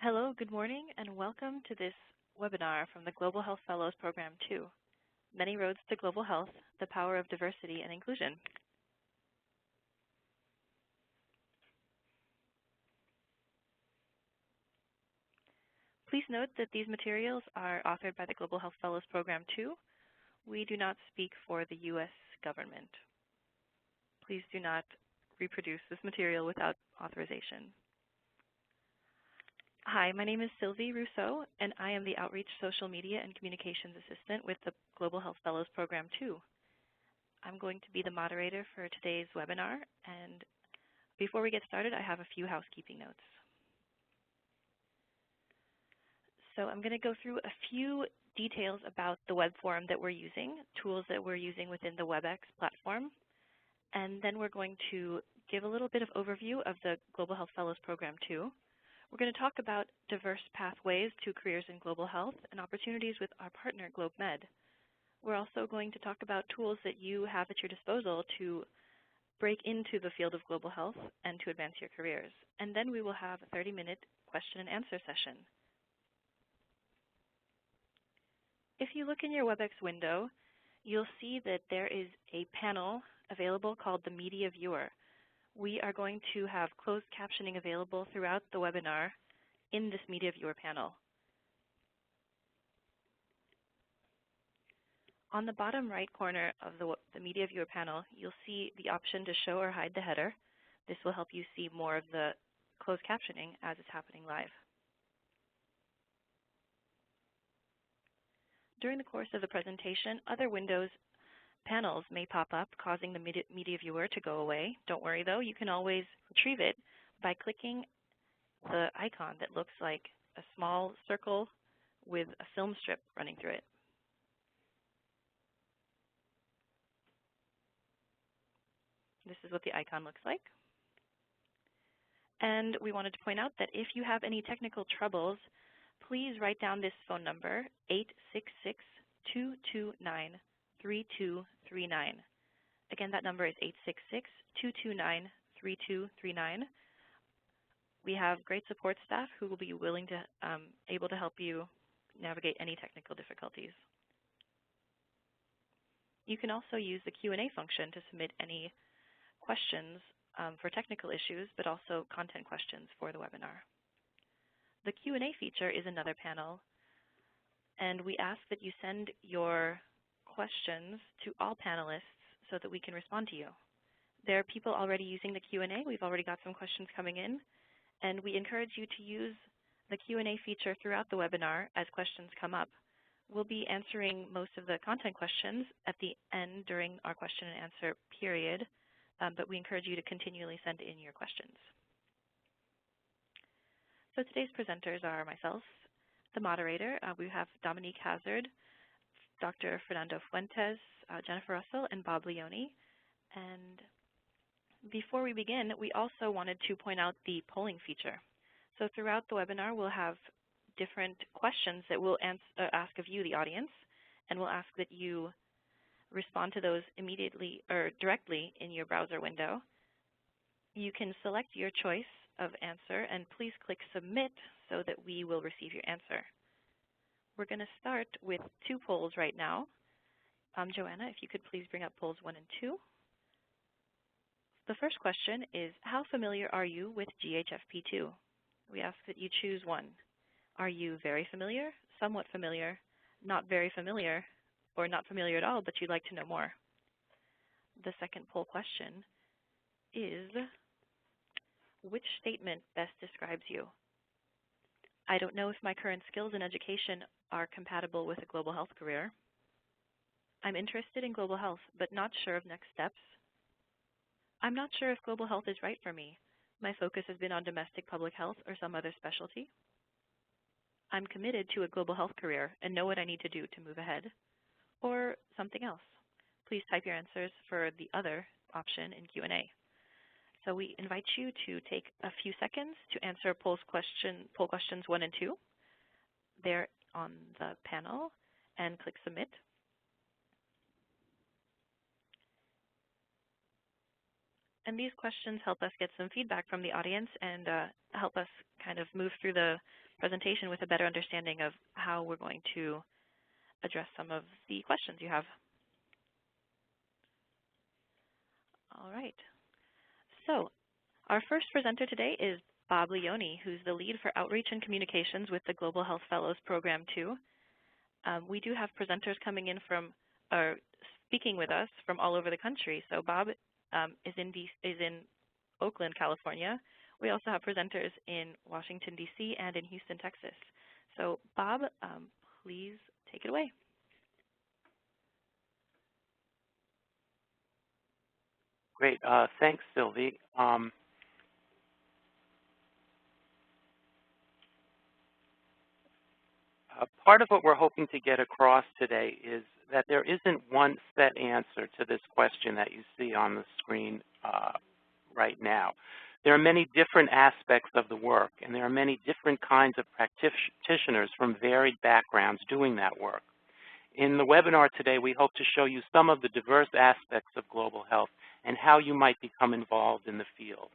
Hello, good morning, and welcome to this webinar from the Global Health Fellows Program 2, Many Roads to Global Health, the Power of Diversity and Inclusion. Please note that these materials are authored by the Global Health Fellows Program 2. We do not speak for the U.S. government. Please do not reproduce this material without authorization. Hi, my name is Sylvie Rousseau, and I am the Outreach Social Media and Communications Assistant with the Global Health Fellows Program 2. I'm going to be the moderator for today's webinar, and before we get started, I have a few housekeeping notes. So I'm going to go through a few details about the web forum that we're using, tools that we're using within the WebEx platform, and then we're going to give a little bit of overview of the Global Health Fellows Program 2. We're going to talk about diverse pathways to careers in global health and opportunities with our partner, GlobeMed. We're also going to talk about tools that you have at your disposal to break into the field of global health and to advance your careers. And then we will have a 30-minute question and answer session. If you look in your WebEx window, you'll see that there is a panel available called the Media Viewer. We are going to have closed captioning available throughout the webinar in this Media Viewer panel. On the bottom right corner of the Media Viewer panel, you'll see the option to show or hide the header. This will help you see more of the closed captioning as it's happening live. During the course of the presentation, other Windows panels may pop up, causing the Media Viewer to go away. Don't worry, though. You can always retrieve it by clicking the icon that looks like a small circle with a film strip running through it. This is what the icon looks like. And we wanted to point out that if you have any technical troubles, please write down this phone number, 866-229-3239. Again, that number is 866-229-3239. We have great support staff who will be able to help you navigate any technical difficulties. You can also use the Q&A function to submit any questions for technical issues, but also content questions for the webinar. The Q&A feature is another panel, and we ask that you send your questions to all panelists so that we can respond to you. There are people already using the Q&A. We've already got some questions coming in, and we encourage you to use the Q&A feature throughout the webinar as questions come up. We'll be answering most of the content questions at the end during our question and answer period, but we encourage you to continually send in your questions. So today's presenters are myself, the moderator. We have Dominique Hazard, Dr. Fernando Fuentes, Jennifer Russell, and Bob Leone. And before we begin, we also wanted to point out the polling feature. So throughout the webinar, we'll have different questions that we'll ask of you, the audience, and we'll ask that you respond to those immediately or directly in your browser window. You can select your choice of answer, and please click Submit so that we will receive your answer. We're going to start with two polls right now. Joanna, if you could please bring up polls 1 and 2. The first question is, how familiar are you with GHFP-II? We ask that you choose one. Are you very familiar, somewhat familiar, not very familiar, or not familiar at all, but you'd like to know more? The second poll question is, which statement best describes you? I don't know if my current skills in education are compatible with a global health career. I'm interested in global health, but not sure of next steps. I'm not sure if global health is right for me. My focus has been on domestic public health or some other specialty. I'm committed to a global health career and know what I need to do to move ahead. Or something else. Please type your answers for the other option in Q&A. So we invite you to take a few seconds to answer poll questions 1 and 2. They're on the panel, and click Submit. And these questions help us get some feedback from the audience and help us kind of move through the presentation with a better understanding of how we're going to address some of the questions you have. All right. So our first presenter today is Bob Leone, who's the lead for Outreach and Communications with the Global Health Fellows Program 2. We do have presenters coming in from, or speaking with us from all over the country. So Bob is in Oakland, California. We also have presenters in Washington, D.C. and in Houston, Texas. So Bob, please take it away. Great. Thanks, Sylvie. Part of what we're hoping to get across today is that there isn't one set answer to this question that you see on the screen right now. There are many different aspects of the work, and there are many different kinds of practitioners from varied backgrounds doing that work. In the webinar today, we hope to show you some of the diverse aspects of global health and how you might become involved in the field.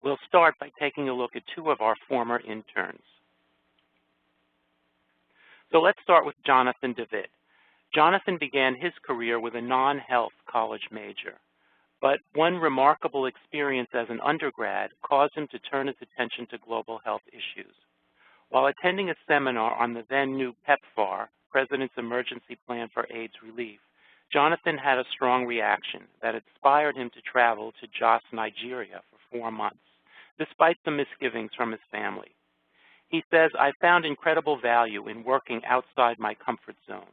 We'll start by taking a look at two of our former interns. So let's start with Jonathan DeWitt. Jonathan began his career with a non-health college major, but one remarkable experience as an undergrad caused him to turn his attention to global health issues. While attending a seminar on the then-new PEPFAR, President's Emergency Plan for AIDS Relief, Jonathan had a strong reaction that inspired him to travel to Jos, Nigeria for 4 months, despite some misgivings from his family. He says, "I found incredible value in working outside my comfort zone."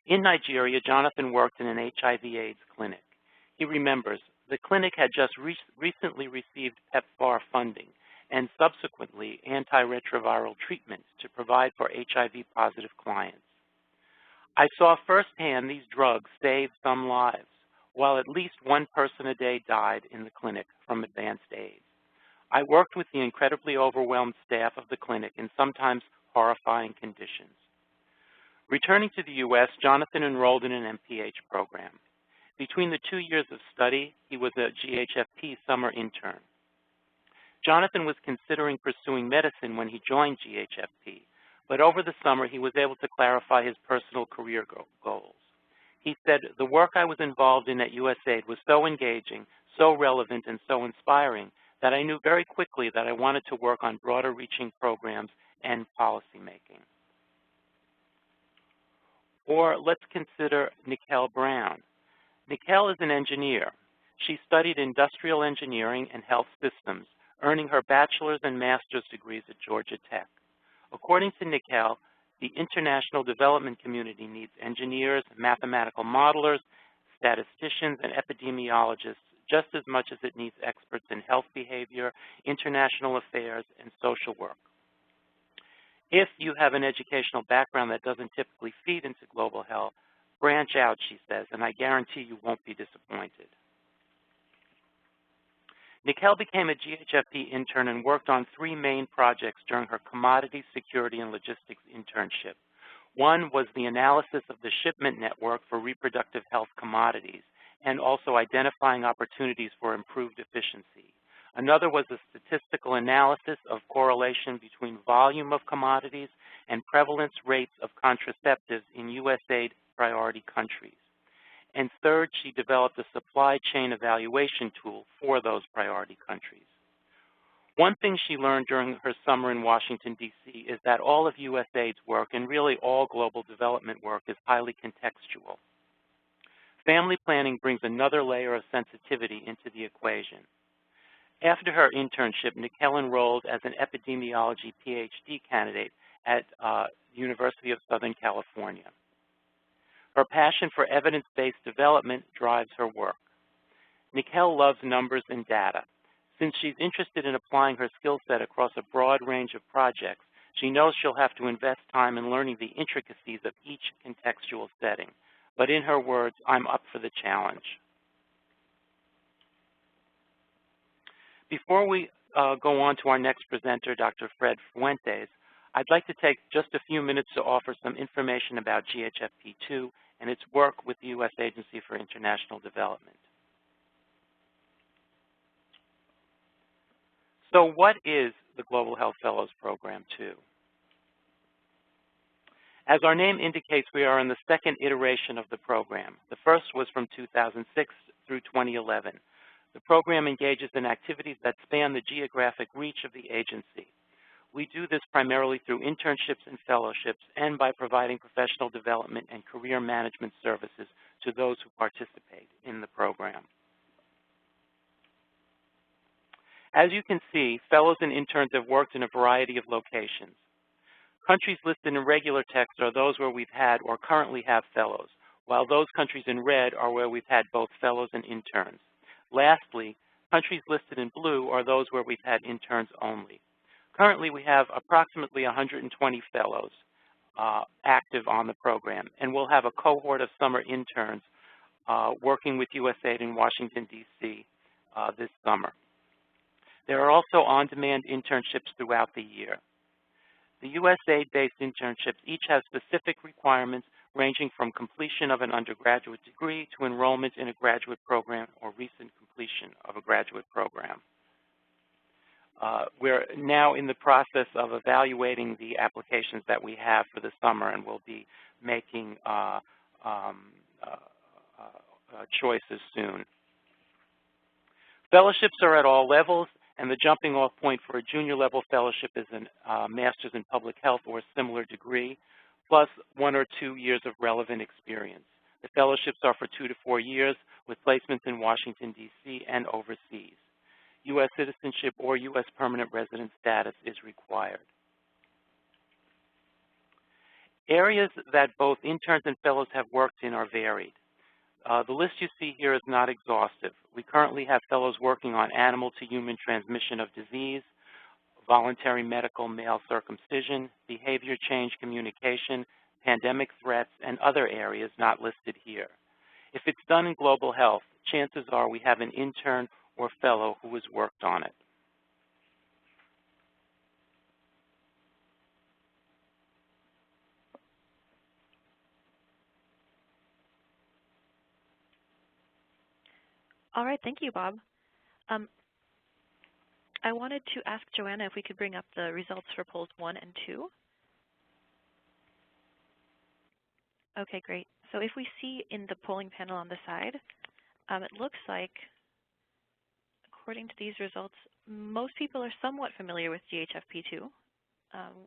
In Nigeria, Jonathan worked in an HIV/AIDS clinic. He remembers, the clinic had just recently received PEPFAR funding and subsequently antiretroviral treatment to provide for HIV-positive clients. "I saw firsthand these drugs saved some lives, while at least one person a day died in the clinic from advanced AIDS. I worked with the incredibly overwhelmed staff of the clinic in sometimes horrifying conditions." Returning to the U.S., Jonathan enrolled in an MPH program. Between the 2 years of study, he was a GHFP summer intern. Jonathan was considering pursuing medicine when he joined GHFP, but over the summer he was able to clarify his personal career goals. He said, "The work I was involved in at USAID was so engaging, so relevant, and so inspiring that I knew very quickly that I wanted to work on broader reaching programs and policymaking." Or let's consider Nicole Brown. Nicole is an engineer. She studied industrial engineering and health systems, earning her bachelor's and master's degrees at Georgia Tech. According to Nicole, the international development community needs engineers, mathematical modelers, statisticians, and epidemiologists just as much as it needs experts in health behavior, international affairs, and social work. If you have an educational background that doesn't typically feed into global health, branch out, she says, and I guarantee you won't be disappointed. Nicole became a GHFP intern and worked on 3 main projects during her commodity security and logistics internship. One was the analysis of the shipment network for reproductive health commodities and also identifying opportunities for improved efficiency. Another was a statistical analysis of correlation between volume of commodities and prevalence rates of contraceptives in USAID priority countries. And third, she developed a supply chain evaluation tool for those priority countries. One thing she learned during her summer in Washington, D.C. is that all of USAID's work, and really all global development work, is highly contextual. Family planning brings another layer of sensitivity into the equation. After her internship, Nicole enrolled as an epidemiology PhD candidate at the University of Southern California. Her passion for evidence-based development drives her work. Nicole loves numbers and data. Since she's interested in applying her skill set across a broad range of projects, she knows she'll have to invest time in learning the intricacies of each contextual setting. But in her words, "I'm up for the challenge." Before we go on to our next presenter, Dr. Fred Fuentes, I'd like to take just a few minutes to offer some information about GHFP-II and its work with the U.S. Agency for International Development. So what is the Global Health Fellows Program 2? As our name indicates, we are in the second iteration of the program. The first was from 2006 through 2011. The program engages in activities that span the geographic reach of the agency. We do this primarily through internships and fellowships and by providing professional development and career management services to those who participate in the program. As you can see, fellows and interns have worked in a variety of locations. Countries listed in regular text are those where we've had or currently have fellows, while those countries in red are where we've had both fellows and interns. Lastly, countries listed in blue are those where we've had interns only. Currently, we have approximately 120 fellows active on the program, and we'll have a cohort of summer interns working with USAID in Washington, D.C. This summer. There are also on-demand internships throughout the year. The USAID-based internships each have specific requirements ranging from completion of an undergraduate degree to enrollment in a graduate program or recent completion of a graduate program. We're now in the process of evaluating the applications that we have for the summer, and we'll be making choices soon. Fellowships are at all levels, and the jumping off point for a junior level fellowship is a master's in public health or a similar degree, plus 1 or 2 years of relevant experience. The fellowships are for 2 to 4 years with placements in Washington, D.C. and overseas. U.S. citizenship or U.S. permanent resident status is required. Areas that both interns and fellows have worked in are varied. The list you see here is not exhaustive. We currently have fellows working on animal-to-human transmission of disease, voluntary medical male circumcision, behavior change communication, pandemic threats, and other areas not listed here. If it's done in global health, chances are we have an intern or fellow who has worked on it. All right, thank you, Bob. I wanted to ask Joanna if we could bring up the results for polls 1 and 2. Okay, great. So if we see in the polling panel on the side, it looks like, according to these results, most people are somewhat familiar with GHFP-II.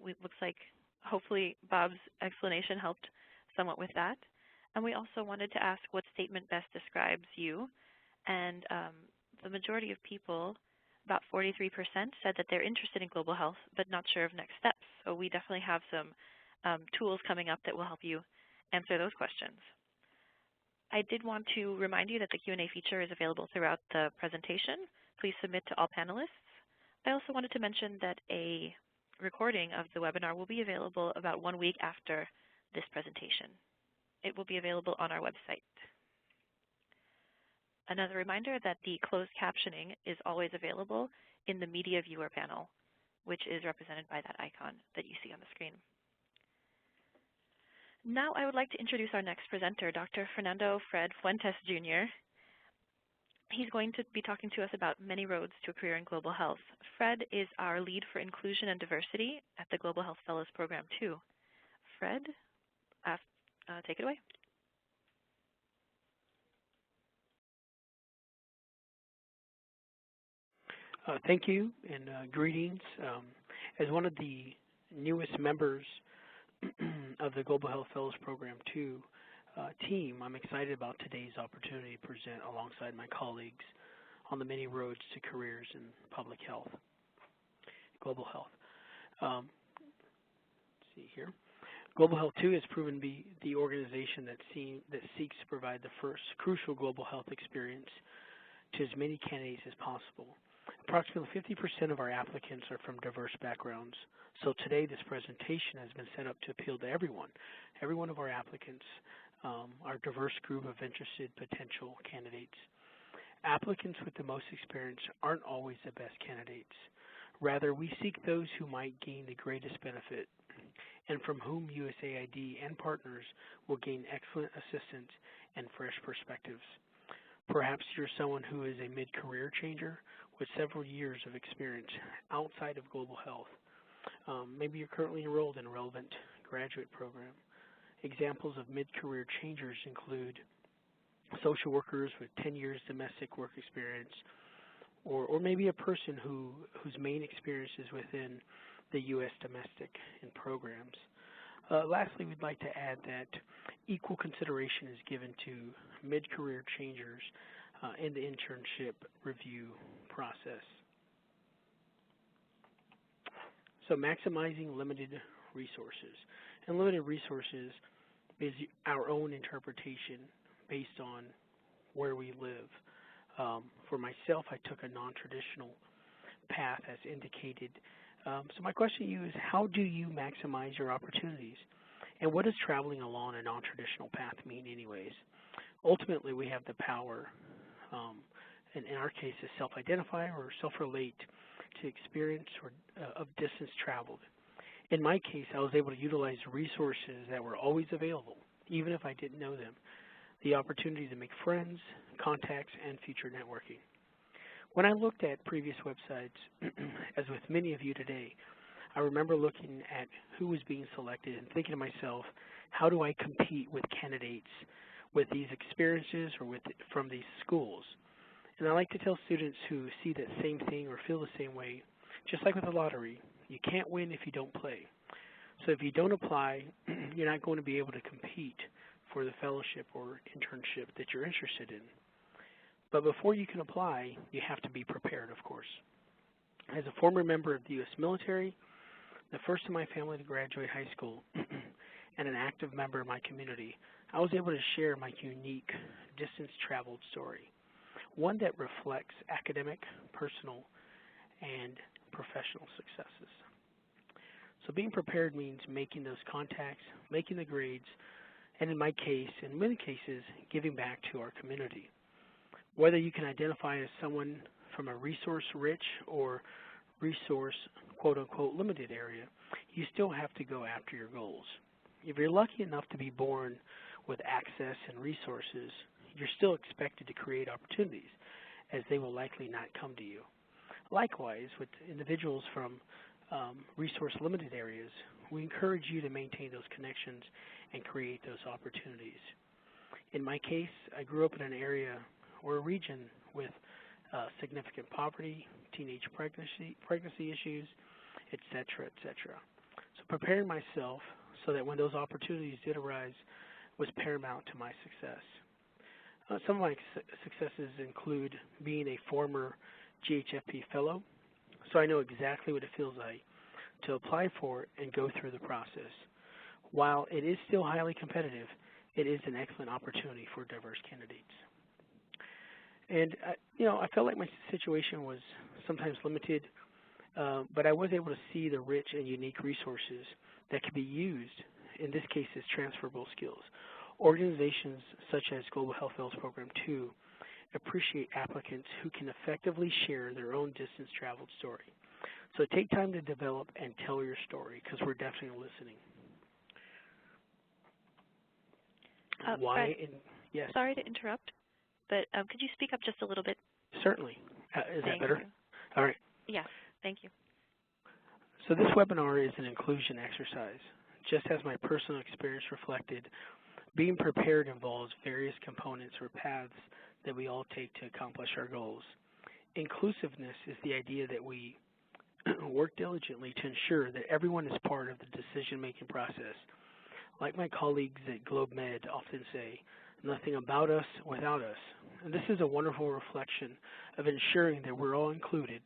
It looks like hopefully Bob's explanation helped somewhat with that. And we also wanted to ask what statement best describes you. And the majority of people, about 43%, said that they're interested in global health but not sure of next steps. So we definitely have some tools coming up that will help you answer those questions. I did want to remind you that the Q&A feature is available throughout the presentation. Please submit to all panelists. I also wanted to mention that a recording of the webinar will be available about 1 week after this presentation. It will be available on our website. Another reminder that the closed captioning is always available in the media viewer panel, which is represented by that icon that you see on the screen. Now I would like to introduce our next presenter, Dr. Fernando Fred Fuentes, Jr. He's going to be talking to us about many roads to a career in global health. Fred is our lead for inclusion and diversity at the Global Health Fellows Program 2. Fred, take it away. Thank you, and greetings. As one of the newest members of the Global Health Fellows Program 2 team, I'm excited about today's opportunity to present alongside my colleagues on the many roads to careers in public health, global health. Let's see here. Global Health 2 has proven to be the organization that seeks to provide the first crucial global health experience to as many candidates as possible. Approximately 50% of our applicants are from diverse backgrounds, so today this presentation has been set up to appeal to everyone. Every one of our applicants are a diverse group of interested potential candidates. Applicants with the most experience aren't always the best candidates. Rather, we seek those who might gain the greatest benefit and from whom USAID and partners will gain excellent assistance and fresh perspectives. Perhaps you're someone who is a mid-career changer with several years of experience outside of global health. Maybe you're currently enrolled in a relevant graduate program. Examples of mid-career changers include social workers with 10 years domestic work experience, or maybe a person whose main experience is within the U.S. domestic and programs. Lastly, we'd like to add that equal consideration is given to mid-career changers in the internship review process. So maximizing limited resources. And limited resources is our own interpretation based on where we live. For myself, I took a non-traditional path as indicated. So my question to you is, how do you maximize your opportunities? And what does traveling along a non-traditional path mean anyways? Ultimately, we have the power, and in our case, to self-identify or self-relate to experience of distance traveled. In my case, I was able to utilize resources that were always available, even if I didn't know them. The opportunity to make friends, contacts, and future networking. When I looked at previous websites, as with many of you today, I remember looking at who was being selected and thinking to myself, how do I compete with candidates with these experiences or from these schools? And I like to tell students who see that same thing or feel the same way, just like with the lottery, you can't win if you don't play. So if you don't apply, you're not going to be able to compete for the fellowship or internship that you're interested in. But before you can apply, you have to be prepared, of course. As a former member of the U.S. military, the first in my family to graduate high school, and an active member of my community, I was able to share my unique distance-traveled story, one that reflects academic, personal, and professional successes. So being prepared means making those contacts, making the grades, and in my case, in many cases, giving back to our community. Whether you can identify as someone from a resource-rich or resource, quote-unquote, limited area, you still have to go after your goals. If you're lucky enough to be born with access and resources, you're still expected to create opportunities, as they will likely not come to you. Likewise, with individuals from resource-limited areas, we encourage you to maintain those connections and create those opportunities. In my case, I grew up in an area or a region with significant poverty, teenage pregnancy issues, etc., etc. So preparing myself so that when those opportunities did arise was paramount to my success. Some of my successes include being a former GHFP fellow, so I know exactly what it feels like to apply for and go through the process. While it is still highly competitive, it is an excellent opportunity for diverse candidates. And I felt like my situation was sometimes limited, but I was able to see the rich and unique resources that could be used, in this case as transferable skills. Organizations such as Global Health Fellows Program II appreciate applicants who can effectively share their own distance traveled story. So take time to develop and tell your story, because we're definitely listening. Yes. Sorry to interrupt, but could you speak up just a little bit? Certainly. Is that better? All right. Yes, thank you. So this webinar is an inclusion exercise. Just as my personal experience reflected, being prepared involves various components or paths that we all take to accomplish our goals. Inclusiveness is the idea that we work diligently to ensure that everyone is part of the decision-making process. Like my colleagues at GlobeMed often say, nothing about us without us. And this is a wonderful reflection of ensuring that we're all included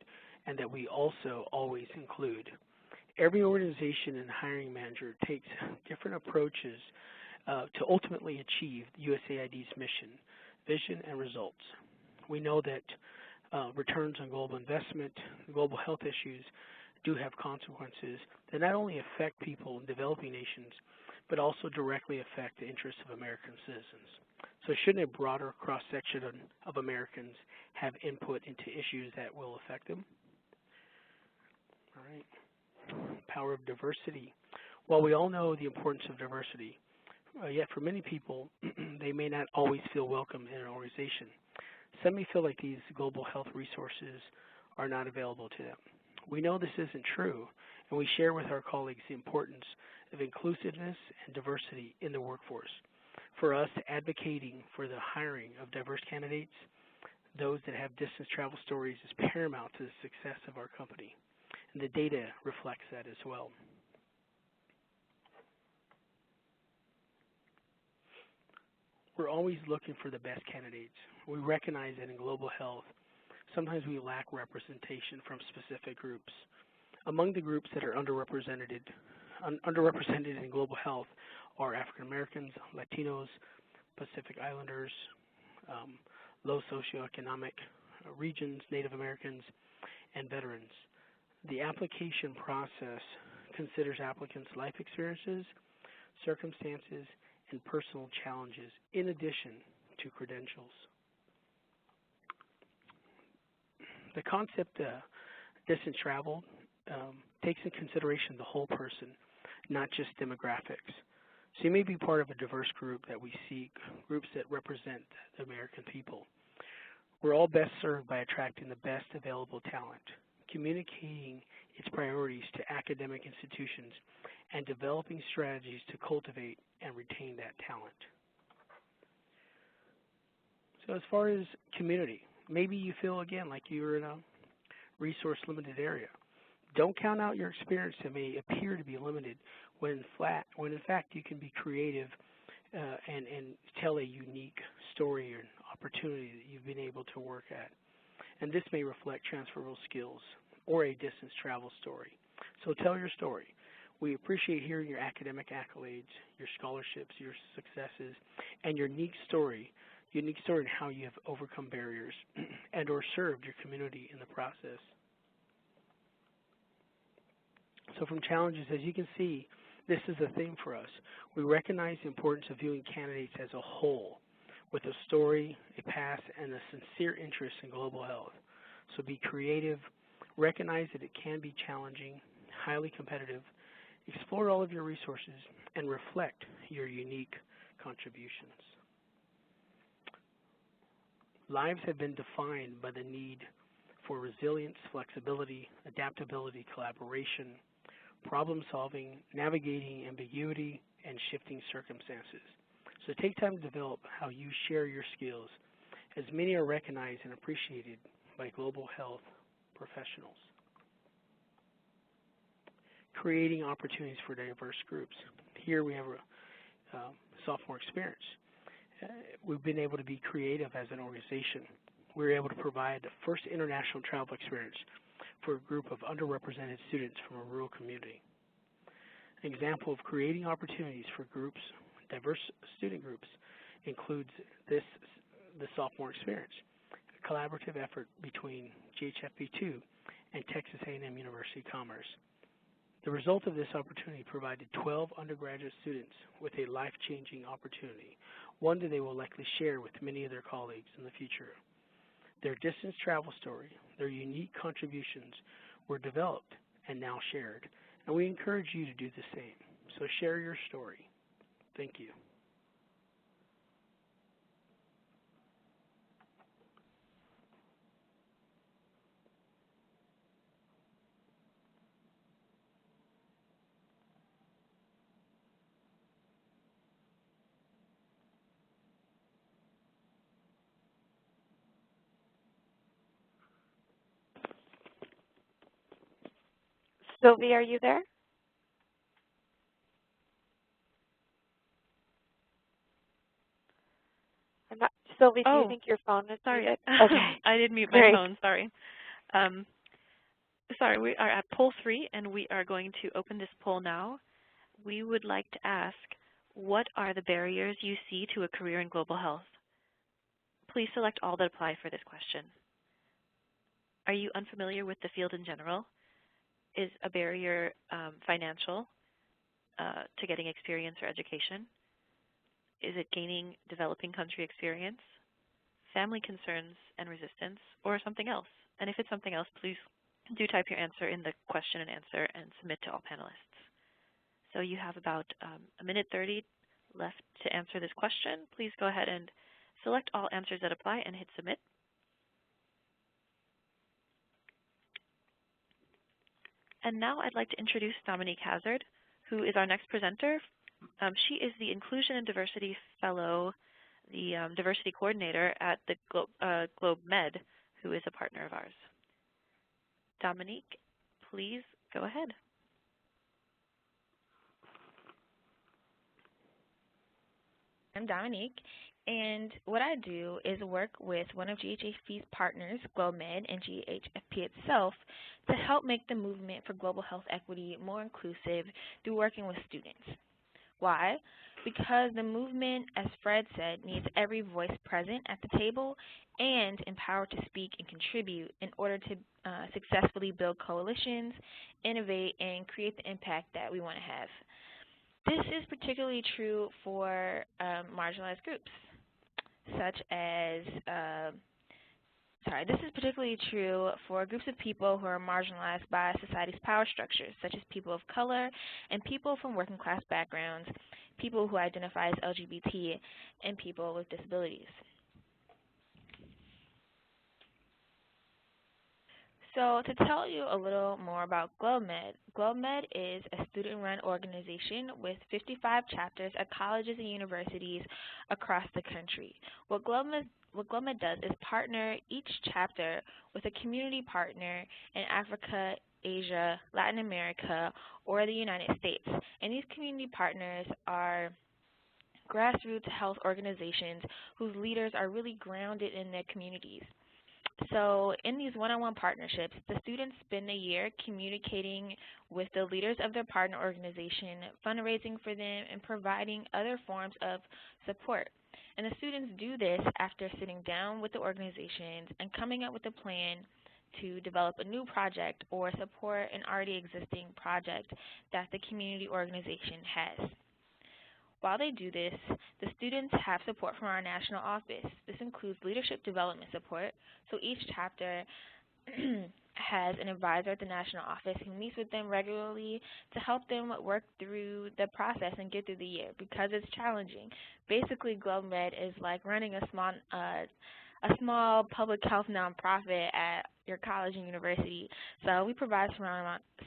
and that we also always include. Every organization and hiring manager takes different approaches to ultimately achieve USAID's mission, vision, and results. We know that returns on global investment, global health issues do have consequences that not only affect people in developing nations, but also directly affect the interests of American citizens. So shouldn't a broader cross-section of Americans have input into issues that will affect them? All right. Power of diversity. While we all know the importance of diversity, yet for many people, they may not always feel welcome in an organization. Some may feel like these global health resources are not available to them. We know this isn't true, and we share with our colleagues the importance of inclusiveness and diversity in the workforce. For us, advocating for the hiring of diverse candidates, those that have distance travel stories, is paramount to the success of our company, and the data reflects that as well. We're always looking for the best candidates. We recognize that in global health, sometimes we lack representation from specific groups. Among the groups that are underrepresented in global health are African Americans, Latinos, Pacific Islanders, low socioeconomic regions, Native Americans, and veterans. The application process considers applicants' life experiences, circumstances, and personal challenges in addition to credentials. The concept distance travel takes into consideration the whole person, not just demographics. So you may be part of a diverse group that we seek, groups that represent the American people. We're all best served by attracting the best available talent, communicating its priorities to academic institutions, and developing strategies to cultivate and retain that talent. So as far as community, maybe you feel, again, like you're in a resource-limited area. Don't count out your experience that may appear to be limited when in fact you can be creative and tell a unique story or an opportunity that you've been able to work at. And this may reflect transferable skills or a distance travel story. So tell your story. We appreciate hearing your academic accolades, your scholarships, your successes, and your unique story in how you have overcome barriers and or served your community in the process. So from challenges, as you can see, this is a theme for us. We recognize the importance of viewing candidates as a whole with a story, a past, and a sincere interest in global health. So be creative, recognize that it can be challenging, highly competitive, explore all of your resources, and reflect your unique contributions. Lives have been defined by the need for resilience, flexibility, adaptability, collaboration, problem solving, navigating ambiguity, and shifting circumstances. So take time to develop how you share your skills, as many are recognized and appreciated by global health professionals. Creating opportunities for diverse groups. Here we have a sophomore experience. We've been able to be creative as an organization. We were able to provide the first international travel experience for a group of underrepresented students from a rural community. An example of creating opportunities for groups, diverse student groups, includes the sophomore experience, a collaborative effort between GHFP-II and Texas A&M University Commerce. The result of this opportunity provided 12 undergraduate students with a life-changing opportunity, one that they will likely share with many of their colleagues in the future. Their distance travel story, their unique contributions were developed and now shared, and we encourage you to do the same. So share your story. Thank you. Sylvie, are you there? I'm not. Sylvie, do you think your phone is sorry. muted? Okay. I did mute my phone. Sorry. Sorry, we are at poll 3, and we are going to open this poll now. We would like to ask, what are the barriers you see to a career in global health? Please select all that apply for this question. Are you unfamiliar with the field in general? Is a barrier financial to getting experience or education? Is it gaining developing country experience, family concerns and resistance, or something else? And if it's something else, please do type your answer in the question and answer and submit to all panelists. So you have about a minute 30 left to answer this question. Please go ahead and select all answers that apply and hit submit. And now I'd like to introduce Dominique Hazard, who is our next presenter. She is the Inclusion and Diversity Fellow, the Diversity Coordinator at the Globe Med, who is a partner of ours. Dominique, please go ahead. I'm Dominique, and what I do is work with one of GHFP's partners, Globe Med, and GHFP itself to help make the movement for global health equity more inclusive through working with students. Why? Because the movement, as Fred said, needs every voice present at the table and empowered to speak and contribute in order to successfully build coalitions, innovate, and create the impact that we want to have. This is particularly true for marginalized groups, such as, this is particularly true for groups of people who are marginalized by society's power structures, such as people of color and people from working class backgrounds, people who identify as LGBT, and people with disabilities. So to tell you a little more about Globe Med is a student-run organization with 55 chapters at colleges and universities across the country. What Globe Med does is partner each chapter with a community partner in Africa, Asia, Latin America, or the United States. And these community partners are grassroots health organizations whose leaders are really grounded in their communities. So in these one-on-one partnerships, the students spend a year communicating with the leaders of their partner organization, fundraising for them, and providing other forms of support. And the students do this after sitting down with the organizations and coming up with a plan to develop a new project or support an already existing project that the community organization has. While they do this, the students have support from our national office. This includes leadership development support. So each chapter has an advisor at the national office who meets with them regularly to help them work through the process and get through the year because it's challenging. Basically, Globe Med is like running a small public health nonprofit at your college and university. So we provide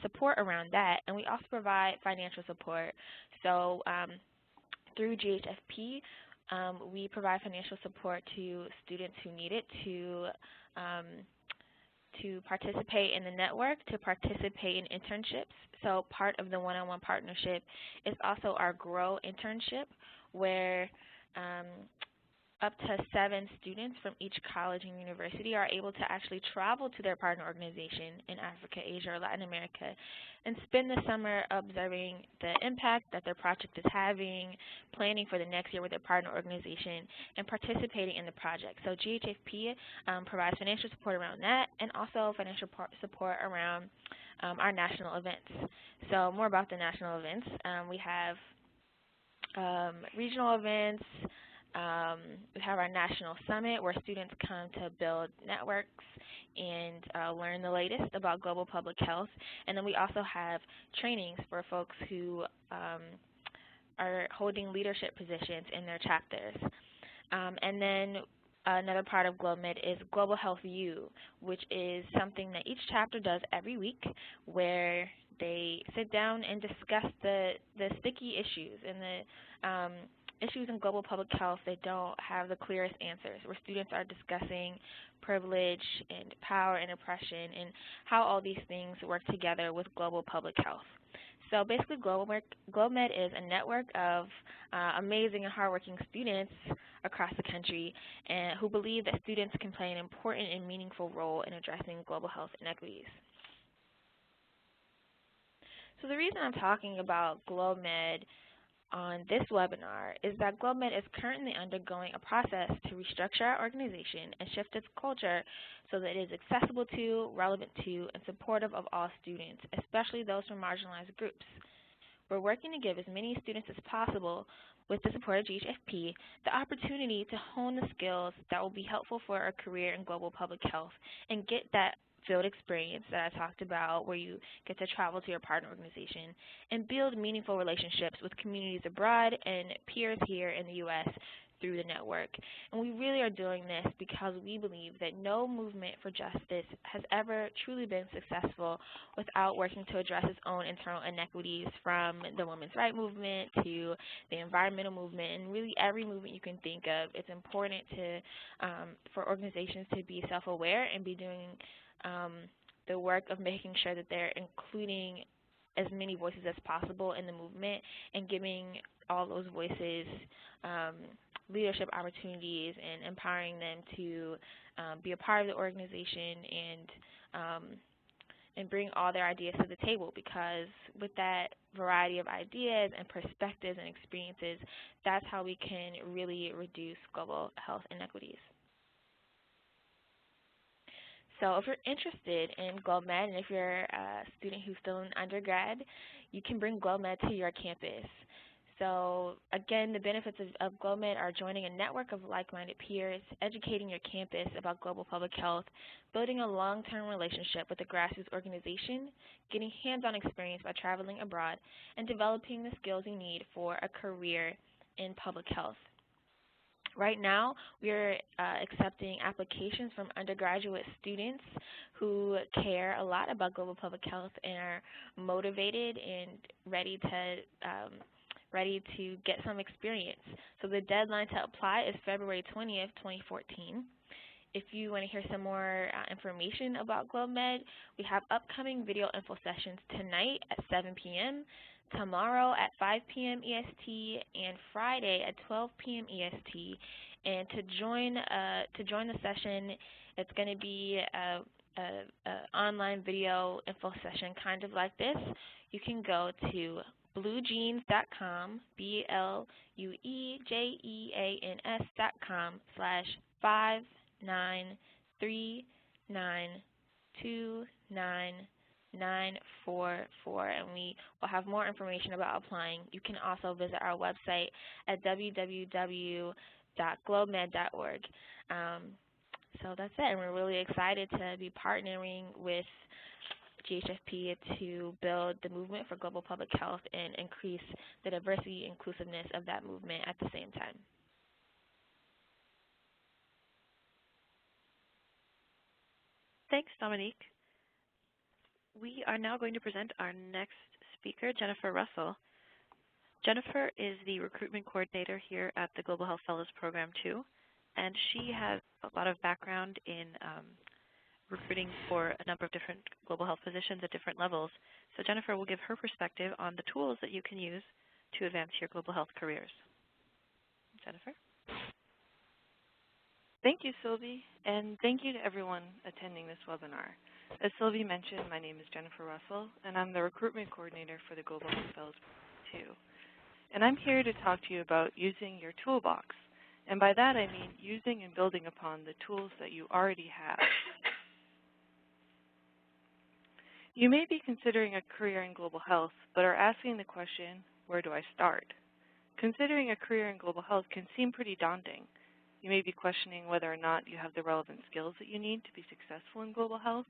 support around that, and we also provide financial support. So through GHFP, we provide financial support to students who need it to participate in the network, to participate in internships. So part of the one-on-one partnership is also our GROW internship, where up to 7 students from each college and university are able to actually travel to their partner organization in Africa, Asia, or Latin America and spend the summer observing the impact that their project is having, planning for the next year with their partner organization, and participating in the project. So GHFP provides financial support around that and also financial support around our national events. So more about the national events. We have regional events. We have our national summit where students come to build networks and learn the latest about global public health. And then we also have trainings for folks who are holding leadership positions in their chapters. And then another part of Globe Med is Global Health U, which is something that each chapter does every week where they sit down and discuss the sticky issues and the issues in global public health that don't have the clearest answers, where students are discussing privilege and power and oppression and how all these things work together with global public health. So basically, Globe Med is a network of amazing and hardworking students across the country and who believe that students can play an important and meaningful role in addressing global health inequities. So the reason I'm talking about Globe Med on this webinar is that Globe Med is currently undergoing a process to restructure our organization and shift its culture so that it is accessible to, relevant to, and supportive of all students, especially those from marginalized groups. We're working to give as many students as possible, with the support of GHFP, the opportunity to hone the skills that will be helpful for a career in global public health and get that field experience that I talked about where you get to travel to your partner organization and build meaningful relationships with communities abroad and peers here in the U.S. through the network. And we really are doing this because we believe that no movement for justice has ever truly been successful without working to address its own internal inequities, from the women's rights movement to the environmental movement, and really every movement you can think of. It's important to for organizations to be self-aware and be doing the work of making sure that they're including as many voices as possible in the movement and giving all those voices leadership opportunities and empowering them to be a part of the organization and bring all their ideas to the table, because with that variety of ideas and perspectives and experiences, that's how we can really reduce global health inequities. So if you're interested in GlobeMed, and if you're a student who's still in undergrad, you can bring GlobeMed to your campus. So again, the benefits of GlobeMed are joining a network of like-minded peers, educating your campus about global public health, building a long-term relationship with a grassroots organization, getting hands-on experience by traveling abroad, and developing the skills you need for a career in public health. Right now, we are accepting applications from undergraduate students who care a lot about global public health and are motivated and ready to get some experience. So the deadline to apply is February 20th, 2014. If you want to hear some more information about GlobeMed, we have upcoming video info sessions tonight at 7 p.m., tomorrow at 5 p.m. EST, and Friday at 12 p.m. EST. And to join the session, it's going to be an online video info session kind of like this. You can go to bluejeans.com, BLUEJEANS.com/593929944, and we will have more information about applying. You can also visit our website at www.globemed.org. So that's it, and we're really excited to be partnering with GHFP to build the movement for global public health and increase the diversity and inclusiveness of that movement at the same time. Thanks, Dominique. We are now going to present our next speaker, Jennifer Russell. Jennifer is the recruitment coordinator here at the Global Health Fellows Program 2, and she has a lot of background in recruiting for a number of different global health positions at different levels. So Jennifer will give her perspective on the tools that you can use to advance your global health careers. Jennifer? Thank you, Sylvie, and thank you to everyone attending this webinar. As Sylvie mentioned, my name is Jennifer Russell, and I'm the recruitment coordinator for the Global Health Fellows Program 2. And I'm here to talk to you about using your toolbox. And by that I mean using and building upon the tools that you already have. You may be considering a career in global health, but are asking the question, where do I start? Considering a career in global health can seem pretty daunting. You may be questioning whether or not you have the relevant skills that you need to be successful in global health,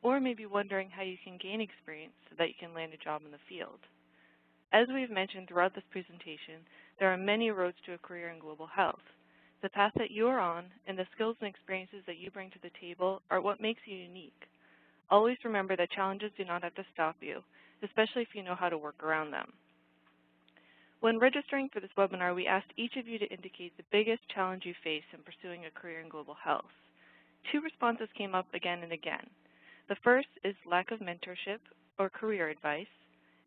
or maybe wondering how you can gain experience so that you can land a job in the field. As we've mentioned throughout this presentation, there are many roads to a career in global health. The path that you're on and the skills and experiences that you bring to the table are what makes you unique. Always remember that challenges do not have to stop you, especially if you know how to work around them. When registering for this webinar, we asked each of you to indicate the biggest challenge you face in pursuing a career in global health. 2 responses came up again and again. The first is lack of mentorship or career advice,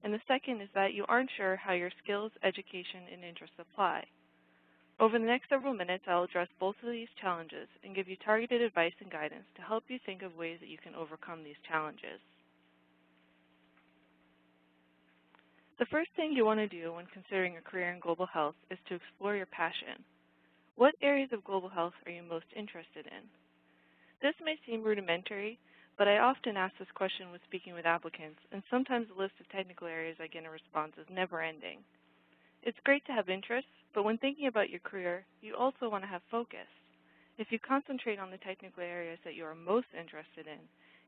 and the second is that you aren't sure how your skills, education, and interests apply. Over the next several minutes, I'll address both of these challenges and give you targeted advice and guidance to help you think of ways that you can overcome these challenges. The first thing you want to do when considering a career in global health is to explore your passion. What areas of global health are you most interested in? This may seem rudimentary, but I often ask this question when speaking with applicants, and sometimes the list of technical areas I get in response is never ending. It's great to have interests, but when thinking about your career, you also want to have focus. If you concentrate on the technical areas that you are most interested in,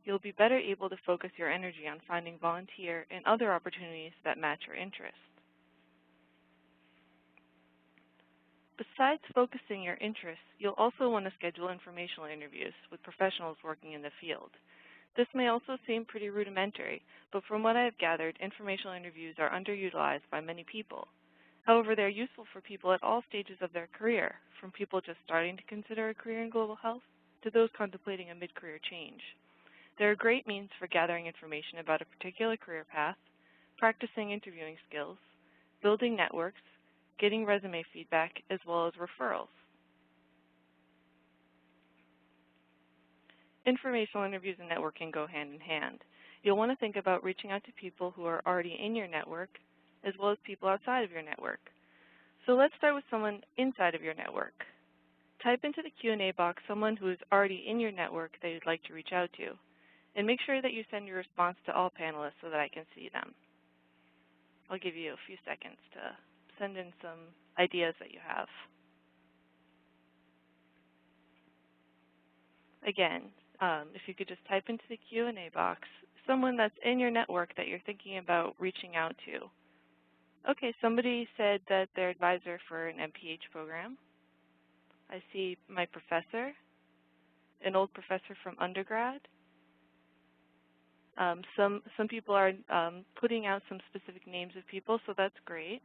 you'll be better able to focus your energy on finding volunteer and other opportunities that match your interests. Besides focusing your interests, you'll also want to schedule informational interviews with professionals working in the field. This may also seem pretty rudimentary, but from what I have gathered, informational interviews are underutilized by many people. However, they're useful for people at all stages of their career, from people just starting to consider a career in global health to those contemplating a mid-career change. They're a great means for gathering information about a particular career path, practicing interviewing skills, building networks, getting resume feedback, as well as referrals. Informational interviews and networking go hand in hand. You'll want to think about reaching out to people who are already in your network, as well as people outside of your network. So let's start with someone inside of your network. Type into the Q&A box someone who is already in your network that you'd like to reach out to, and make sure that you send your response to all panelists so that I can see them. I'll give you a few seconds to send in some ideas that you have. Again, if you could just type into the Q&A box someone that's in your network that you're thinking about reaching out to. Okay, somebody said that they're advisor for an MPH program. I see my professor, an old professor from undergrad. Some people are putting out some specific names of people, so that's great.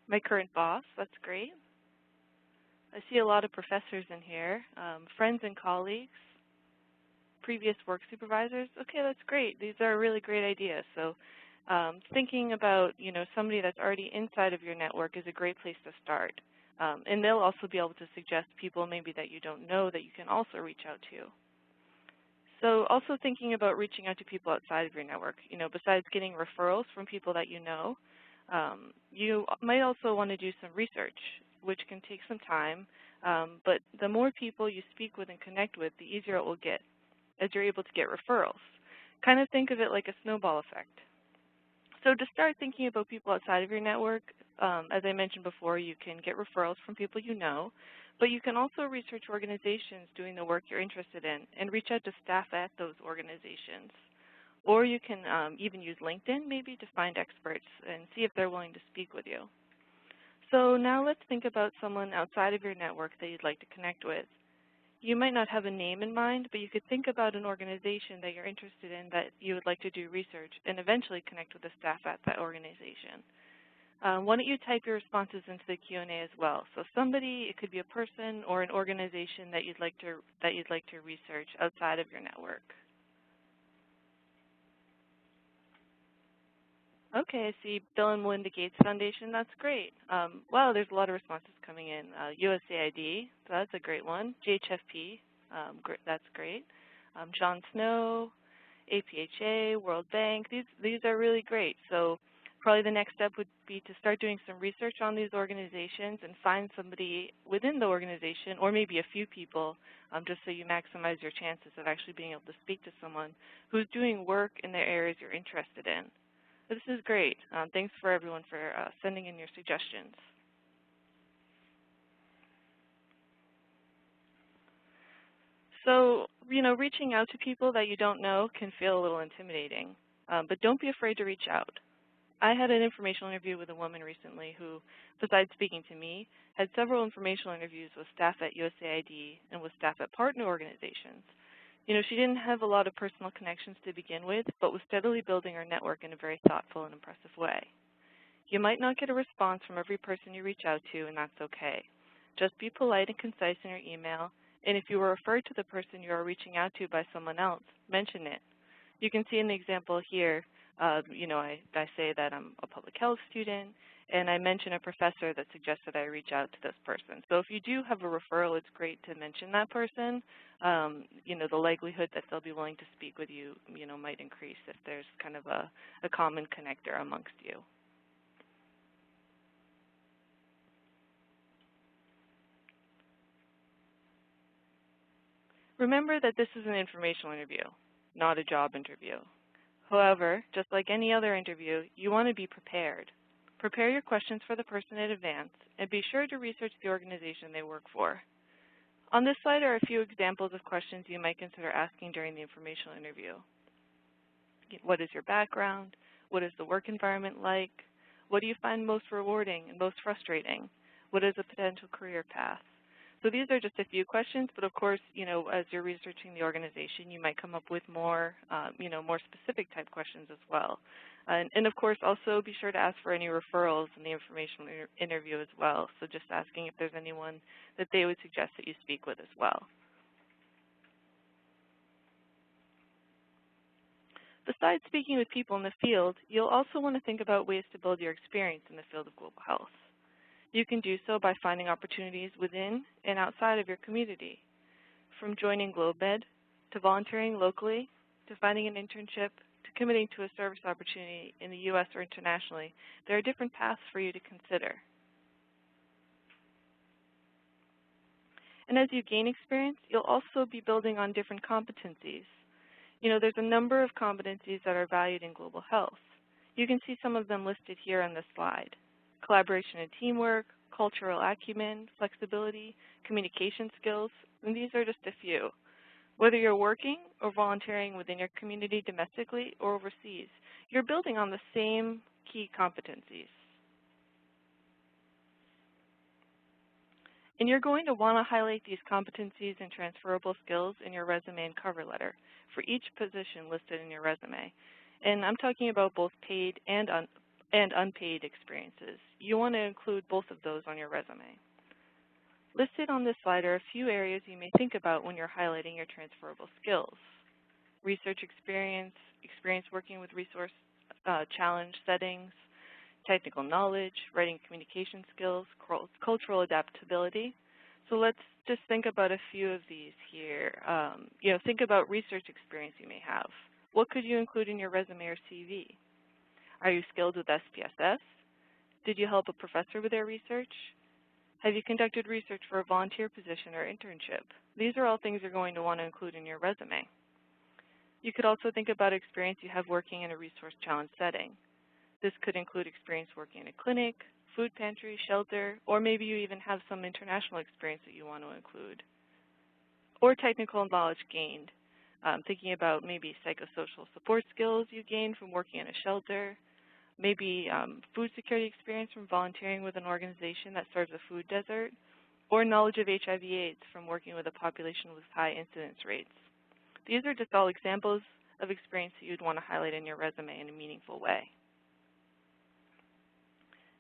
My current boss, that's great. I see a lot of professors in here, friends and colleagues, previous work supervisors. Okay, that's great. These are really great ideas. So thinking about, somebody that's already inside of your network is a great place to start. And they'll also be able to suggest people maybe that you don't know that you can also reach out to. So also thinking about reaching out to people outside of your network, besides getting referrals from people that you know, you might also want to do some research, which can take some time, but the more people you speak with and connect with, the easier it will get as you're able to get referrals. Kind of think of it like a snowball effect. So to start thinking about people outside of your network, as I mentioned before, you can get referrals from people you know, but you can also research organizations doing the work you're interested in and reach out to staff at those organizations. Or you can even use LinkedIn maybe to find experts and see if they're willing to speak with you. So now let's think about someone outside of your network that you'd like to connect with. You might not have a name in mind, but you could think about an organization that you're interested in that you would like to do research and eventually connect with the staff at that organization. Why don't you type your responses into the Q&A as well? So somebody, it could be a person or an organization that you'd like to research outside of your network. Okay, I see Bill and Melinda Gates Foundation. That's great. Wow, there's a lot of responses coming in. USAID, so that's a great one. GHFP, that's great. John Snow, APHA, World Bank. These are really great. So probably the next step would be to start doing some research on these organizations and find somebody within the organization, or maybe a few people, just so you maximize your chances of actually being able to speak to someone who's doing work in the areas you're interested in. This is great. Thanks for everyone for sending in your suggestions. So, reaching out to people that you don't know can feel a little intimidating, but don't be afraid to reach out. I had an informational interview with a woman recently who, besides speaking to me, had several informational interviews with staff at USAID and with staff at partner organizations. She didn't have a lot of personal connections to begin with, but was steadily building her network in a very thoughtful and impressive way. You might not get a response from every person you reach out to, and that's okay. Just be polite and concise in your email, and if you were referred to the person you are reaching out to by someone else, mention it. You can see in the example here, I say that I'm a public health student, and I mention a professor that suggested I reach out to this person. So if you do have a referral, it's great to mention that person. The likelihood that they'll be willing to speak with you, might increase if there's kind of a common connector amongst you. Remember that this is an informational interview, not a job interview. However, just like any other interview, you want to be prepared. Prepare your questions for the person in advance, and be sure to research the organization they work for. On this slide are a few examples of questions you might consider asking during the informational interview. What is your background? What is the work environment like? What do you find most rewarding and most frustrating? What is a potential career path? So these are just a few questions, but of course, as you're researching the organization, you might come up with more, more specific type questions as well. And of course, also be sure to ask for any referrals in the informational interview as well. So just asking if there's anyone that they would suggest that you speak with as well. Besides speaking with people in the field, you'll also want to think about ways to build your experience in the field of global health. You can do so by finding opportunities within and outside of your community. From joining GlobeMed, to volunteering locally, to finding an internship, to committing to a service opportunity in the U.S. or internationally, there are different paths for you to consider. And as you gain experience, you'll also be building on different competencies. There's a number of competencies that are valued in global health. You can see some of them listed here on this slide. Collaboration and teamwork, cultural acumen, flexibility, communication skills, and these are just a few. Whether you're working or volunteering within your community domestically or overseas, you're building on the same key competencies. And you're going to want to highlight these competencies and transferable skills in your resume and cover letter for each position listed in your resume. And I'm talking about both paid and unpaid experiences. You want to include both of those on your resume. Listed on this slide are a few areas you may think about when you're highlighting your transferable skills. Research experience, experience working with resource challenge settings, technical knowledge, writing communication skills, cultural adaptability. So let's just think about a few of these here. Think about research experience you may have. What could you include in your resume or CV? Are you skilled with SPSS? Did you help a professor with their research? Have you conducted research for a volunteer position or internship? These are all things you're going to want to include in your resume. You could also think about experience you have working in a resource challenge setting. This could include experience working in a clinic, food pantry, shelter, or maybe you even have some international experience that you want to include. Or technical knowledge gained, thinking about maybe psychosocial support skills you gained from working in a shelter, maybe food security experience from volunteering with an organization that serves a food desert, or knowledge of HIV/AIDS from working with a population with high incidence rates. These are just all examples of experience that you'd want to highlight in your resume in a meaningful way.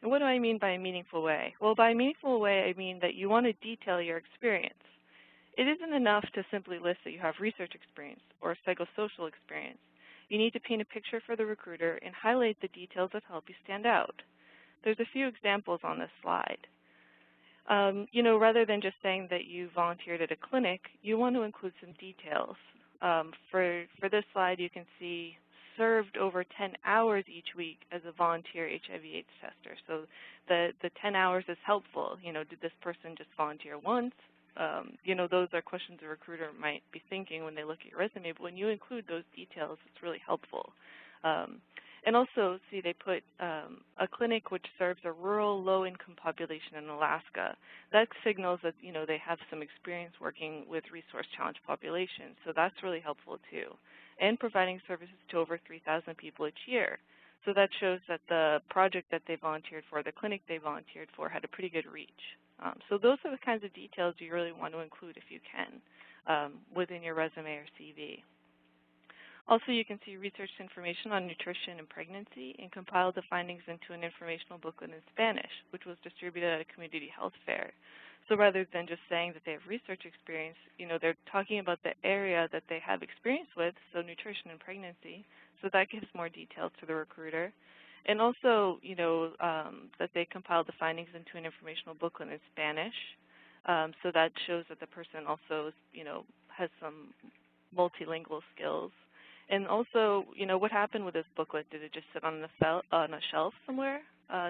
And what do I mean by a meaningful way? Well, by a meaningful way, I mean that you want to detail your experience. It isn't enough to simply list that you have research experience or psychosocial experience. You need to paint a picture for the recruiter and highlight the details that help you stand out. There's a few examples on this slide. Rather than just saying that you volunteered at a clinic, you want to include some details. For this slide, you can see served over 10 hours each week as a volunteer HIV/AIDS tester. So the 10 hours is helpful. Did this person just volunteer once? Those are questions a recruiter might be thinking when they look at your resume, but when you include those details, it's really helpful. And also, see, they put a clinic which serves a rural, low-income population in Alaska. That signals that, they have some experience working with resource-challenged populations, so that's really helpful, too. And providing services to over 3,000 people each year. So that shows that the project that they volunteered for, the clinic they volunteered for, had a pretty good reach. So those are the kinds of details you really want to include if you can within your resume or CV. Also, you can see research information on nutrition and pregnancy and compile the findings into an informational booklet in Spanish, which was distributed at a community health fair. So rather than just saying that they have research experience, they're talking about the area that they have experience with, so nutrition and pregnancy. So that gives more details to the recruiter. And also, that they compiled the findings into an informational booklet in Spanish. So that shows that the person also, has some multilingual skills. And also, what happened with this booklet? Did it just sit on a shelf somewhere?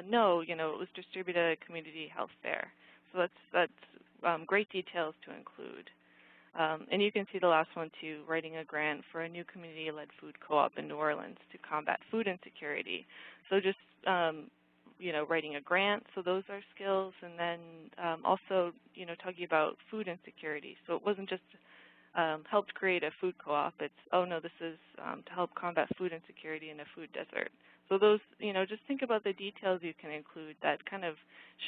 No, it was distributed at a community health fair. So that's great details to include. And you can see the last one too, writing a grant for a new community-led food co-op in New Orleans to combat food insecurity. So just, writing a grant, so those are skills, and then also, talking about food insecurity. So it wasn't just helped create a food co-op. It's, oh no, this is to help combat food insecurity in a food desert. So those, just think about the details you can include that kind of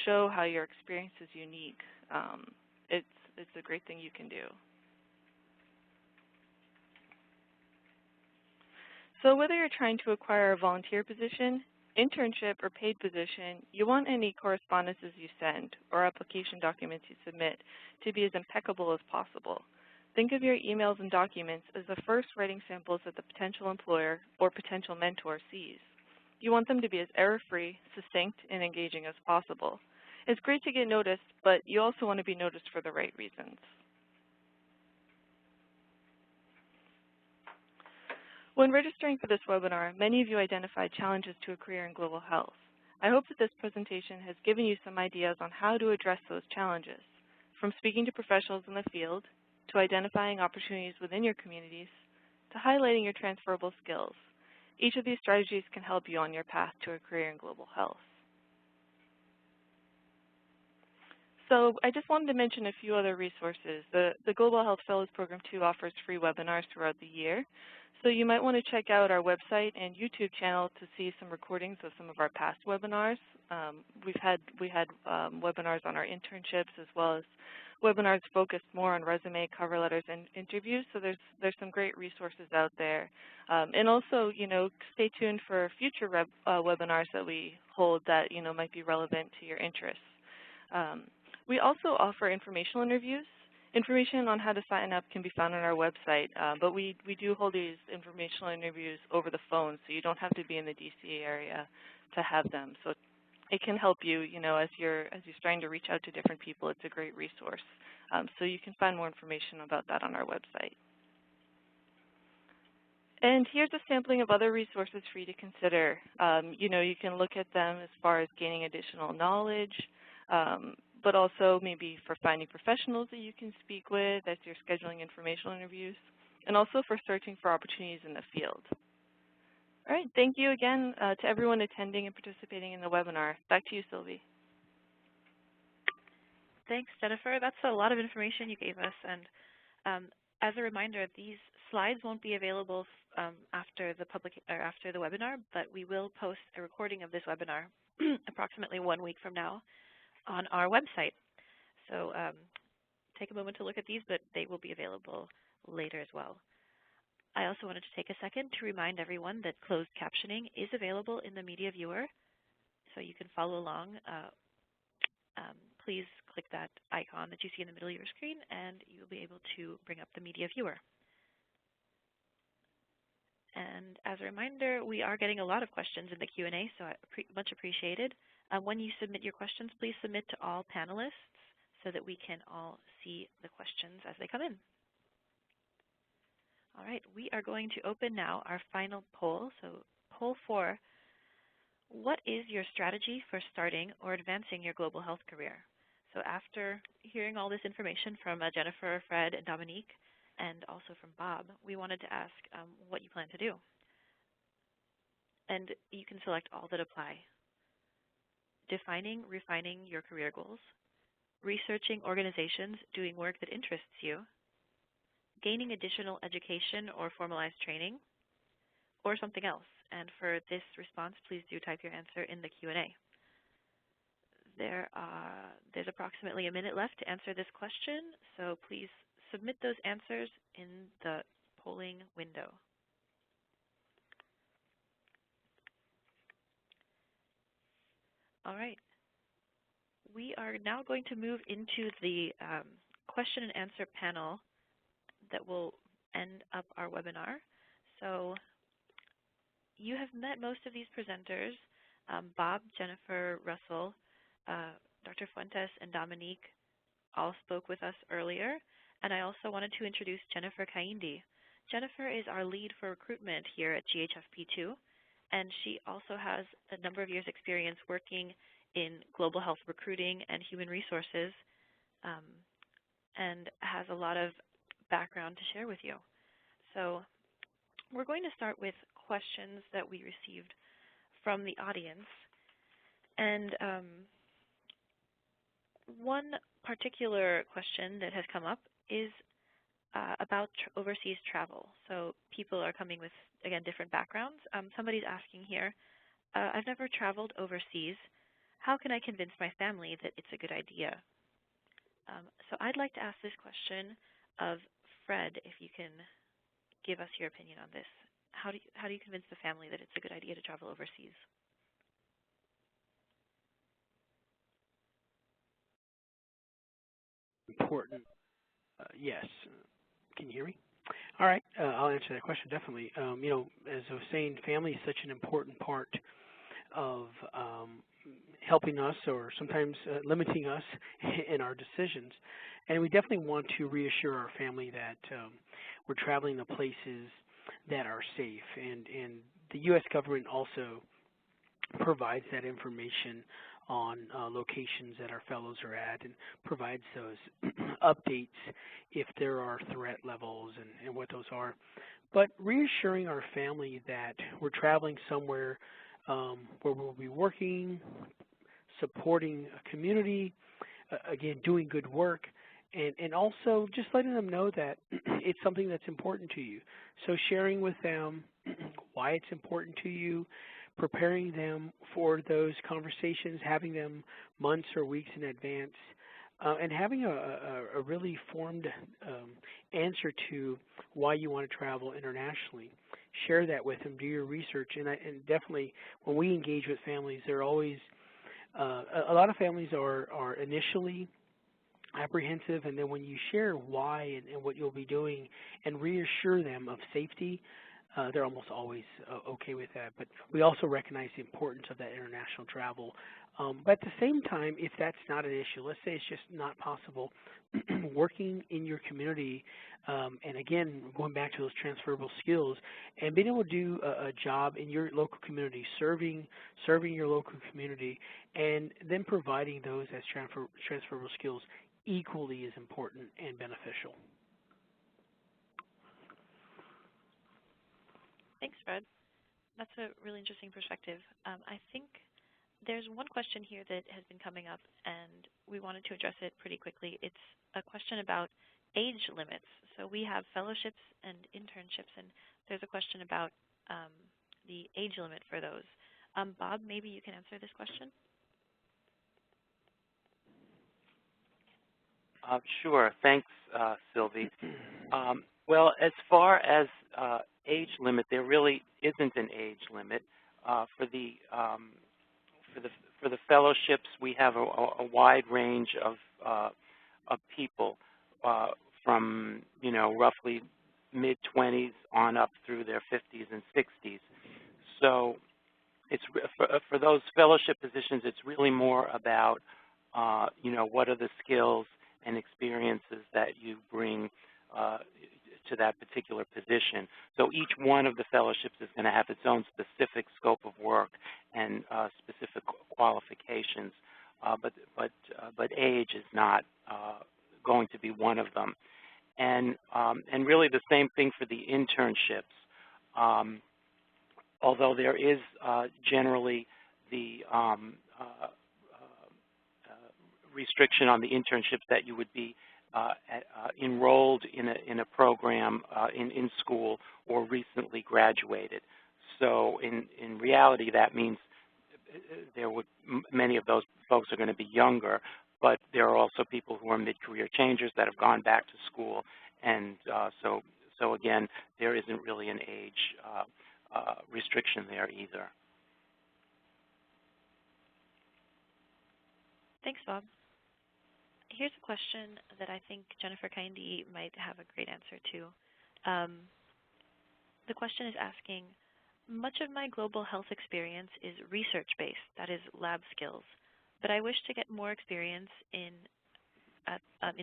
show how your experience is unique. It's a great thing you can do. So whether you're trying to acquire a volunteer position, internship, or paid position, you want any correspondences you send or application documents you submit to be as impeccable as possible. Think of your emails and documents as the first writing samples that the potential employer or potential mentor sees. You want them to be as error-free, succinct, and engaging as possible. It's great to get noticed, but you also want to be noticed for the right reasons. When registering for this webinar, many of you identified challenges to a career in global health. I hope that this presentation has given you some ideas on how to address those challenges, from speaking to professionals in the field, to identifying opportunities within your communities, to highlighting your transferable skills. Each of these strategies can help you on your path to a career in global health. So I just wanted to mention a few other resources. The Global Health Fellows Program 2 offers free webinars throughout the year. So you might want to check out our website and YouTube channel to see some recordings of some of our past webinars. We had webinars on our internships, as well as webinars focused more on resume, cover letters, and interviews. So there's some great resources out there. And also, stay tuned for future webinars that we hold that might be relevant to your interests. We also offer informational interviews. Information on how to sign up can be found on our website, but we do hold these informational interviews over the phone, so you don't have to be in the DC area to have them. So it can help you, as you're starting to reach out to different people. It's a great resource. So you can find more information about that on our website. And here's a sampling of other resources for you to consider. You can look at them as far as gaining additional knowledge, but also maybe for finding professionals that you can speak with as you're scheduling informational interviews, and also for searching for opportunities in the field. All right, thank you again to everyone attending and participating in the webinar. Back to you, Sylvie. Thanks, Jennifer. That's a lot of information you gave us. And as a reminder, these slides won't be available after the webinar, but we will post a recording of this webinar approximately 1 week from now on our website. So take a moment to look at these, but they will be available later as well. I also wanted to take a second to remind everyone that closed captioning is available in the media viewer, so you can follow along. Please click that icon that you see in the middle of your screen, and you'll be able to bring up the media viewer. And as a reminder, we are getting a lot of questions in the Q&A, so much appreciated. When you submit your questions, please submit to all panelists so that we can all see the questions as they come in. All right, we are going to open now our final poll. So poll 4, what is your strategy for starting or advancing your global health career? So after hearing all this information from Jennifer, Fred, and Dominique, and also from Bob, we wanted to ask what you plan to do. And you can select all that apply. Defining, refining your career goals, researching organizations doing work that interests you, gaining additional education or formalized training, or something else. And for this response, please do type your answer in the Q&A. There's approximately a minute left to answer this question, so please submit those answers in the polling window. All right. We are now going to move into the question and answer panel that will end up our webinar. So you have met most of these presenters. Bob, Jennifer, Russell, Dr. Fuentes, and Dominique all spoke with us earlier. And I also wanted to introduce Jennifer Kaindi. Jennifer is our lead for recruitment here at GHFP-II, and she also has a number of years' experience working in global health recruiting and human resources, and has a lot of background to share with you. So we're going to start with questions that we received from the audience. And one particular question that has come up is about overseas travel. So people are coming with, again, different backgrounds. Somebody's asking here, I've never traveled overseas. How can I convince my family that it's a good idea? So I'd like to ask this question of Fred, if you can give us your opinion on this. How do you convince the family that it's a good idea to travel overseas? Important. Yes. Can you hear me? All right. I'll answer that question definitely. You know, as I was saying, family is such an important part of helping us, or sometimes limiting us in our decisions. And we definitely want to reassure our family that we're traveling to places that are safe. And the U.S. government also provides that information on locations that our fellows are at, and provides those updates if there are threat levels and what those are. But reassuring our family that we're traveling somewhere where we'll be working, supporting a community, again, doing good work, and also just letting them know that it's something that's important to you. So sharing with them why it's important to you, preparing them for those conversations, having them months or weeks in advance, and having a really formed answer to why you want to travel internationally. Share that with them, do your research, and definitely when we engage with families, they're always, a lot of families are initially apprehensive, and then when you share why and what you'll be doing and reassure them of safety, they're almost always okay with that. But we also recognize the importance of that international travel. But at the same time, if that's not an issue, let's say it's just not possible, working in your community, and again, going back to those transferable skills, and being able to do a job in your local community, serving your local community, and then providing those as transferable skills equally is important and beneficial. Thanks, Fred. That's a really interesting perspective. I think there's one question here that has been coming up, and we wanted to address it pretty quickly. It's a question about age limits. So we have fellowships and internships, and there's a question about the age limit for those. Bob, maybe you can answer this question? Sure. Thanks, Sylvie. Well, as far as age limit, there really isn't an age limit. For the fellowships, we have a wide range of people from roughly mid-20s on up through their 50s and 60s. So it's for those fellowship positions, it's really more about what are the skills and experiences that you bring to that particular position. So each one of the fellowships is going to have its own specific scope of work and specific qualifications, but age is not going to be one of them. And really the same thing for the internships. Although there is generally the restriction on the internships that you would be enrolled in a program in school or recently graduated. So in reality, that means many of those folks are going to be younger, but there are also people who are mid-career changers that have gone back to school, and so again, there isn't really an age restriction there either. Thanks, Bob. Here's a question that I think Jennifer Kaindi might have a great answer to. The question is asking, much of my global health experience is research-based, that is lab skills, but I wish to get more experience in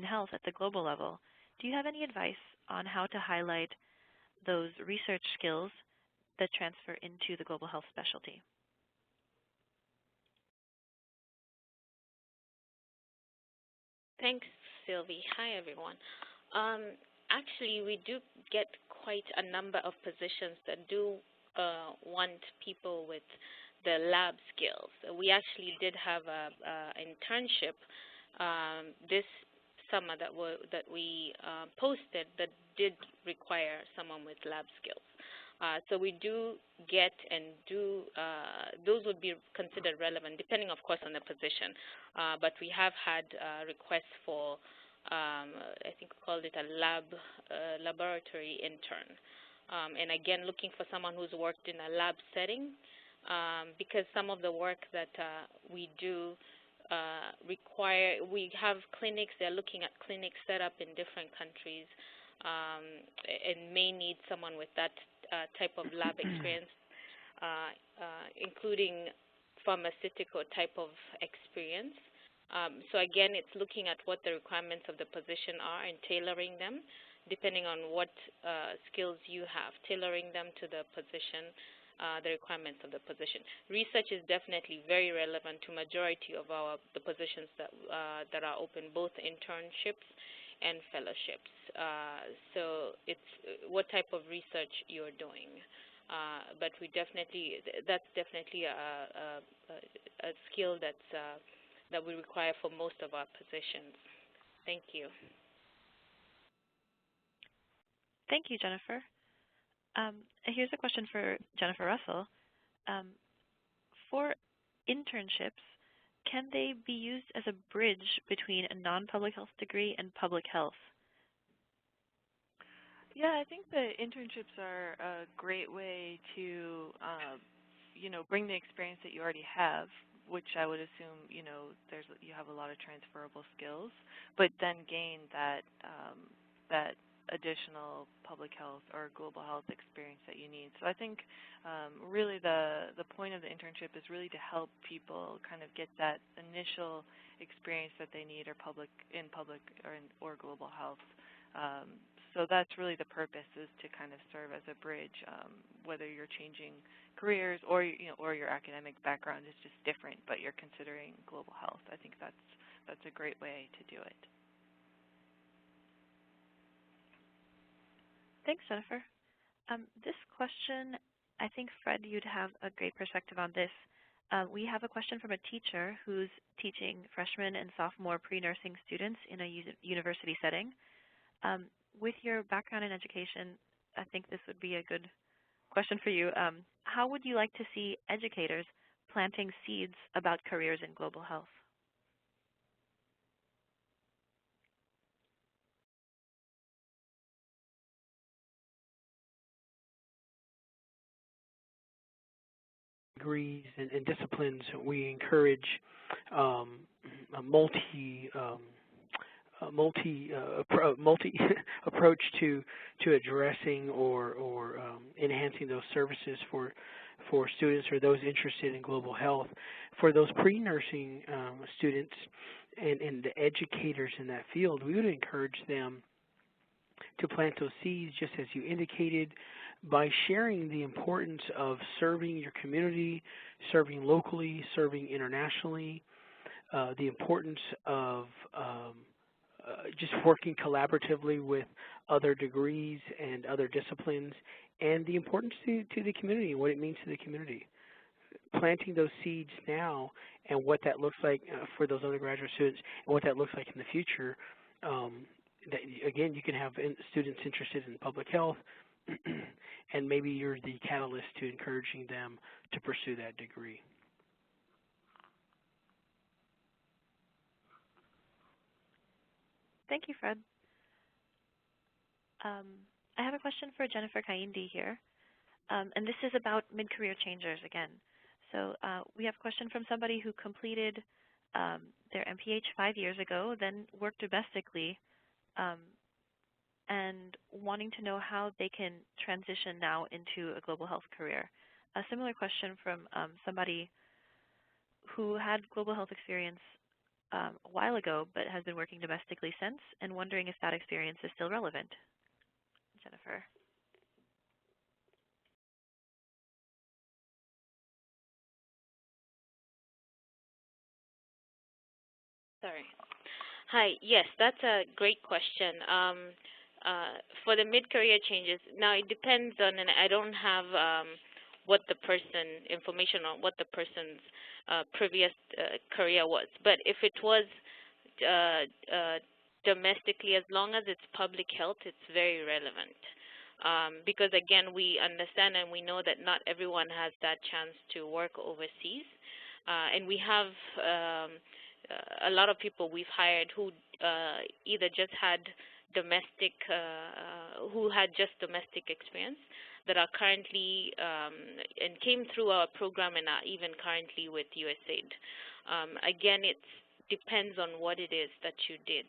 health at the global level. Do you have any advice on how to highlight those research skills that transfer into the global health specialty? Thanks, Sylvie. Hi, everyone. Actually, we do get quite a number of positions that do want people with the lab skills. We actually did have an internship this summer that we posted that did require someone with lab skills. So we do get and those would be considered relevant, depending, of course, on the position. But we have had requests for, I think we called it a laboratory intern. And again, looking for someone who's worked in a lab setting, because some of the work that we do we have clinics. They're looking at clinics set up in different countries, and may need someone with that type of lab experience, including pharmaceutical type of experience. So again, it's looking at what the requirements of the position are and tailoring them depending on what skills you have, tailoring them to the position, the requirements of the position. Research is definitely very relevant to majority of the positions that are open, both internships and fellowships. So it's what type of research you're doing. But that's definitely a skill that we require for most of our positions. Thank you. Thank you, Jennifer. Here's a question for Jennifer Russell. For internships, can they be used as a bridge between a non-public health degree and public health? Yeah, I think the internships are a great way to, bring the experience that you already have, which I would assume, you have a lot of transferable skills, but then gain that additional public health or global health experience that you need. So I think really the point of the internship is really to help people kind of get that initial experience that they need in public or global health. So that's really the purpose, is to kind of serve as a bridge, whether you're changing careers or your academic background is just different, but you're considering global health. I think that's a great way to do it. Thanks, Jennifer. This question, I think, Fred, you'd have a great perspective on this. We have a question from a teacher who's teaching freshman and sophomore pre-nursing students in a university setting. With your background in education, I think this would be a good question for you. How would you like to see educators planting seeds about careers in global health? Degrees and disciplines, we encourage a multi approach to addressing or enhancing those services for students or those interested in global health. For those pre-nursing students and the educators in that field, we would encourage them to plant those seeds, just as you indicated, by sharing the importance of serving your community, serving locally, serving internationally, the importance of just working collaboratively with other degrees and other disciplines, and the importance to the community and what it means to the community. Planting those seeds now and what that looks like for those undergraduate students and what that looks like in the future. That, again, you can have students interested in public health, and maybe you're the catalyst to encouraging them to pursue that degree. Thank you, Fred. I have a question for Jennifer Kaindi here, and this is about mid-career changers again. So we have a question from somebody who completed their MPH 5 years ago, then worked domestically, and wanting to know how they can transition now into a global health career. A similar question from somebody who had global health experience a while ago but has been working domestically since, and wondering if that experience is still relevant. Jennifer. Sorry. Hi. Yes, that's a great question. For the mid-career changes, now it depends on, and I don't have information on what the person's previous career was. But if it was domestically, as long as it's public health, it's very relevant. Because again, we understand and we know that not everyone has that chance to work overseas. And we have a lot of people we've hired who either just had domestic, who had just domestic experience that are currently and came through our program and are even currently with USAID. Again, it depends on what it is that you did.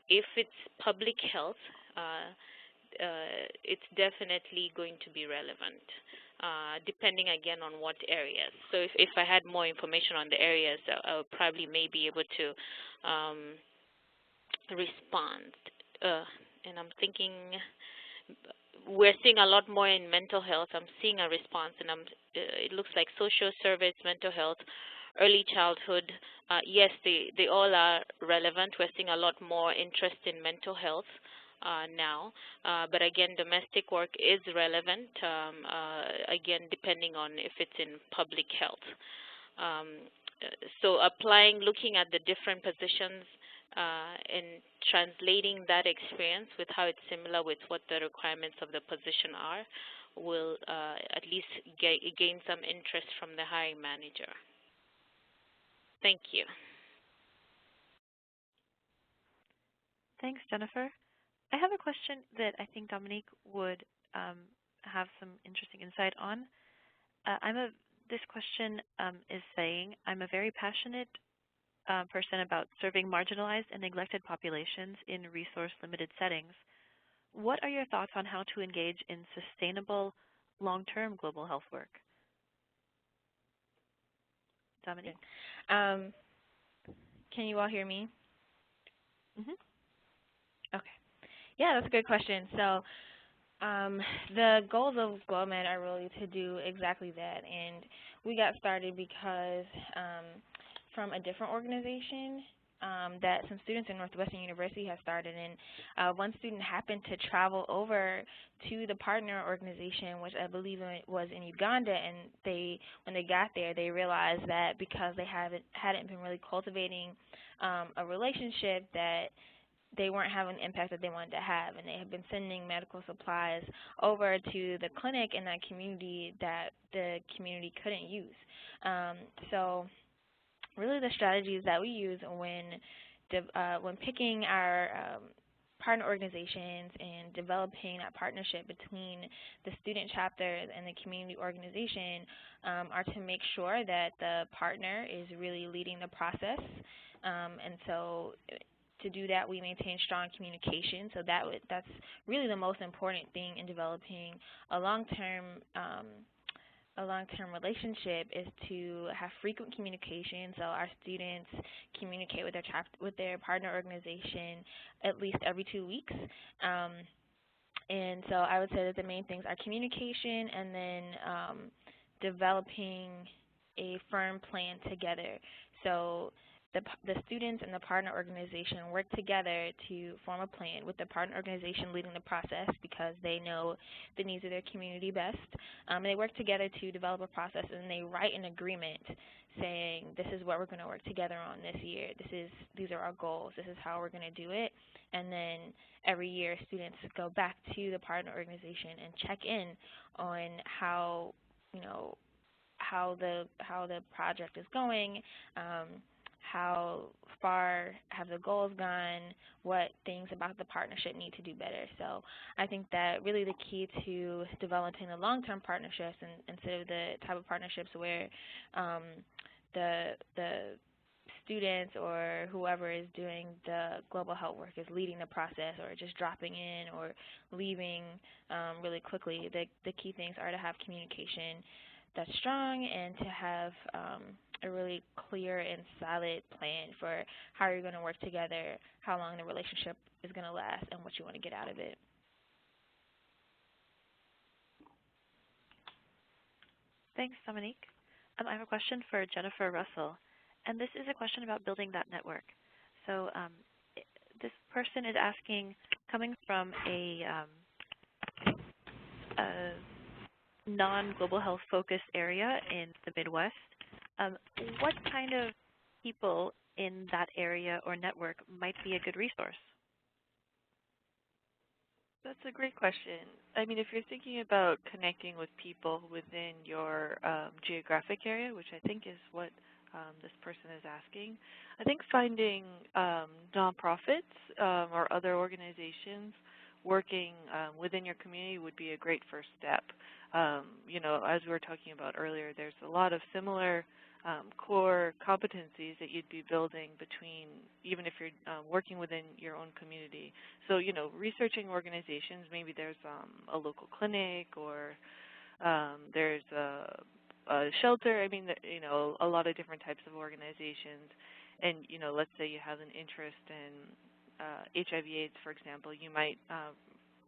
If it's public health, it's definitely going to be relevant, depending again on what areas. So if I had more information on the areas, I would probably may be able to respond. And I'm thinking we're seeing a lot more in mental health. I'm seeing a response, and it looks like social service, mental health, early childhood. Yes, they all are relevant. We're seeing a lot more interest in mental health now. But again, domestic work is relevant, again, depending on if it's in public health. So applying, looking at the different positions and translating that experience with how it's similar with what the requirements of the position are will at least gain some interest from the hiring manager. Thank you. Thanks, Jennifer. I have a question that I think Dominique would have some interesting insight on. This question is saying, I'm a very passionate person about serving marginalized and neglected populations in resource-limited settings. What are your thoughts on how to engage in sustainable, long-term global health work? Dominique? Can you all hear me? Mm-hmm. Okay. Yeah, that's a good question. So the goals of GloMed are really to do exactly that. And we got started because from a different organization that some students in Northwestern University have started. And one student happened to travel over to the partner organization, which I believe was in Uganda. And when they got there, they realized that because they hadn't been really cultivating a relationship, that they weren't having the impact that they wanted to have, and they had been sending medical supplies over to the clinic in that community that the community couldn't use. So really the strategies that we use when picking our partner organizations and developing that partnership between the student chapters and the community organization are to make sure that the partner is really leading the process. And so to do that, we maintain strong communication. So that's really the most important thing in developing a long-term relationship, is to have frequent communication. So our students communicate with their partner organization at least every 2 weeks. And so I would say that the main things are communication, and then developing a firm plan together. So the students and the partner organization work together to form a plan, with the partner organization leading the process because they know the needs of their community best. They work together to develop a process, and they write an agreement saying, this is what we're going to work together on this year. These are our goals. This is how we're going to do it. And then every year, students go back to the partner organization and check in on how the project is going. How far have the goals gone, what things about the partnership need to do better. So I think that really the key to developing the long-term partnerships, instead of the type of partnerships where the students or whoever is doing the global health work is leading the process, or just dropping in or leaving really quickly. The key things are to have communication that's strong, and to have a really clear and solid plan for how you're going to work together, how long the relationship is going to last, and what you want to get out of it. Thanks, Dominique. I have a question for Jennifer Russell, and this is a question about building that network. So this person is asking, coming from a non-global health focused area in the Midwest, what kind of people in that area or network might be a good resource? That's a great question. I mean, if you're thinking about connecting with people within your geographic area, which I think is what this person is asking, I think finding nonprofits or other organizations working within your community would be a great first step. You know, as we were talking about earlier, there's a lot of similar core competencies that you'd be building between, even if you're working within your own community. So, you know, researching organizations, maybe there's a local clinic or there's a shelter. I mean, you know, a lot of different types of organizations. And, you know, let's say you have an interest in HIV/AIDS, for example, you might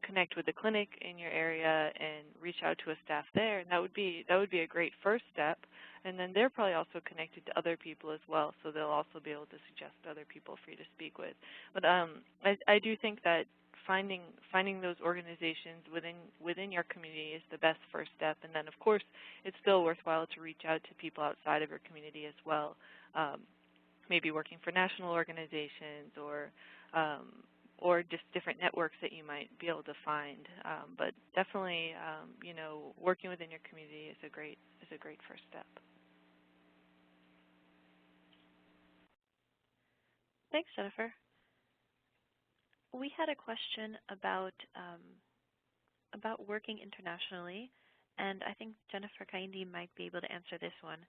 connect with the clinic in your area and reach out to a staff there, and that would be a great first step. And then they're probably also connected to other people as well, so they'll also be able to suggest other people for you to speak with. But I do think that finding those organizations within your community is the best first step. And then, of course, it's still worthwhile to reach out to people outside of your community as well, maybe working for national organizations or just different networks that you might be able to find. But definitely, you know, working within your community is a great first step. Thanks, Jennifer. We had a question about working internationally, and I think Jennifer Kaindi might be able to answer this one.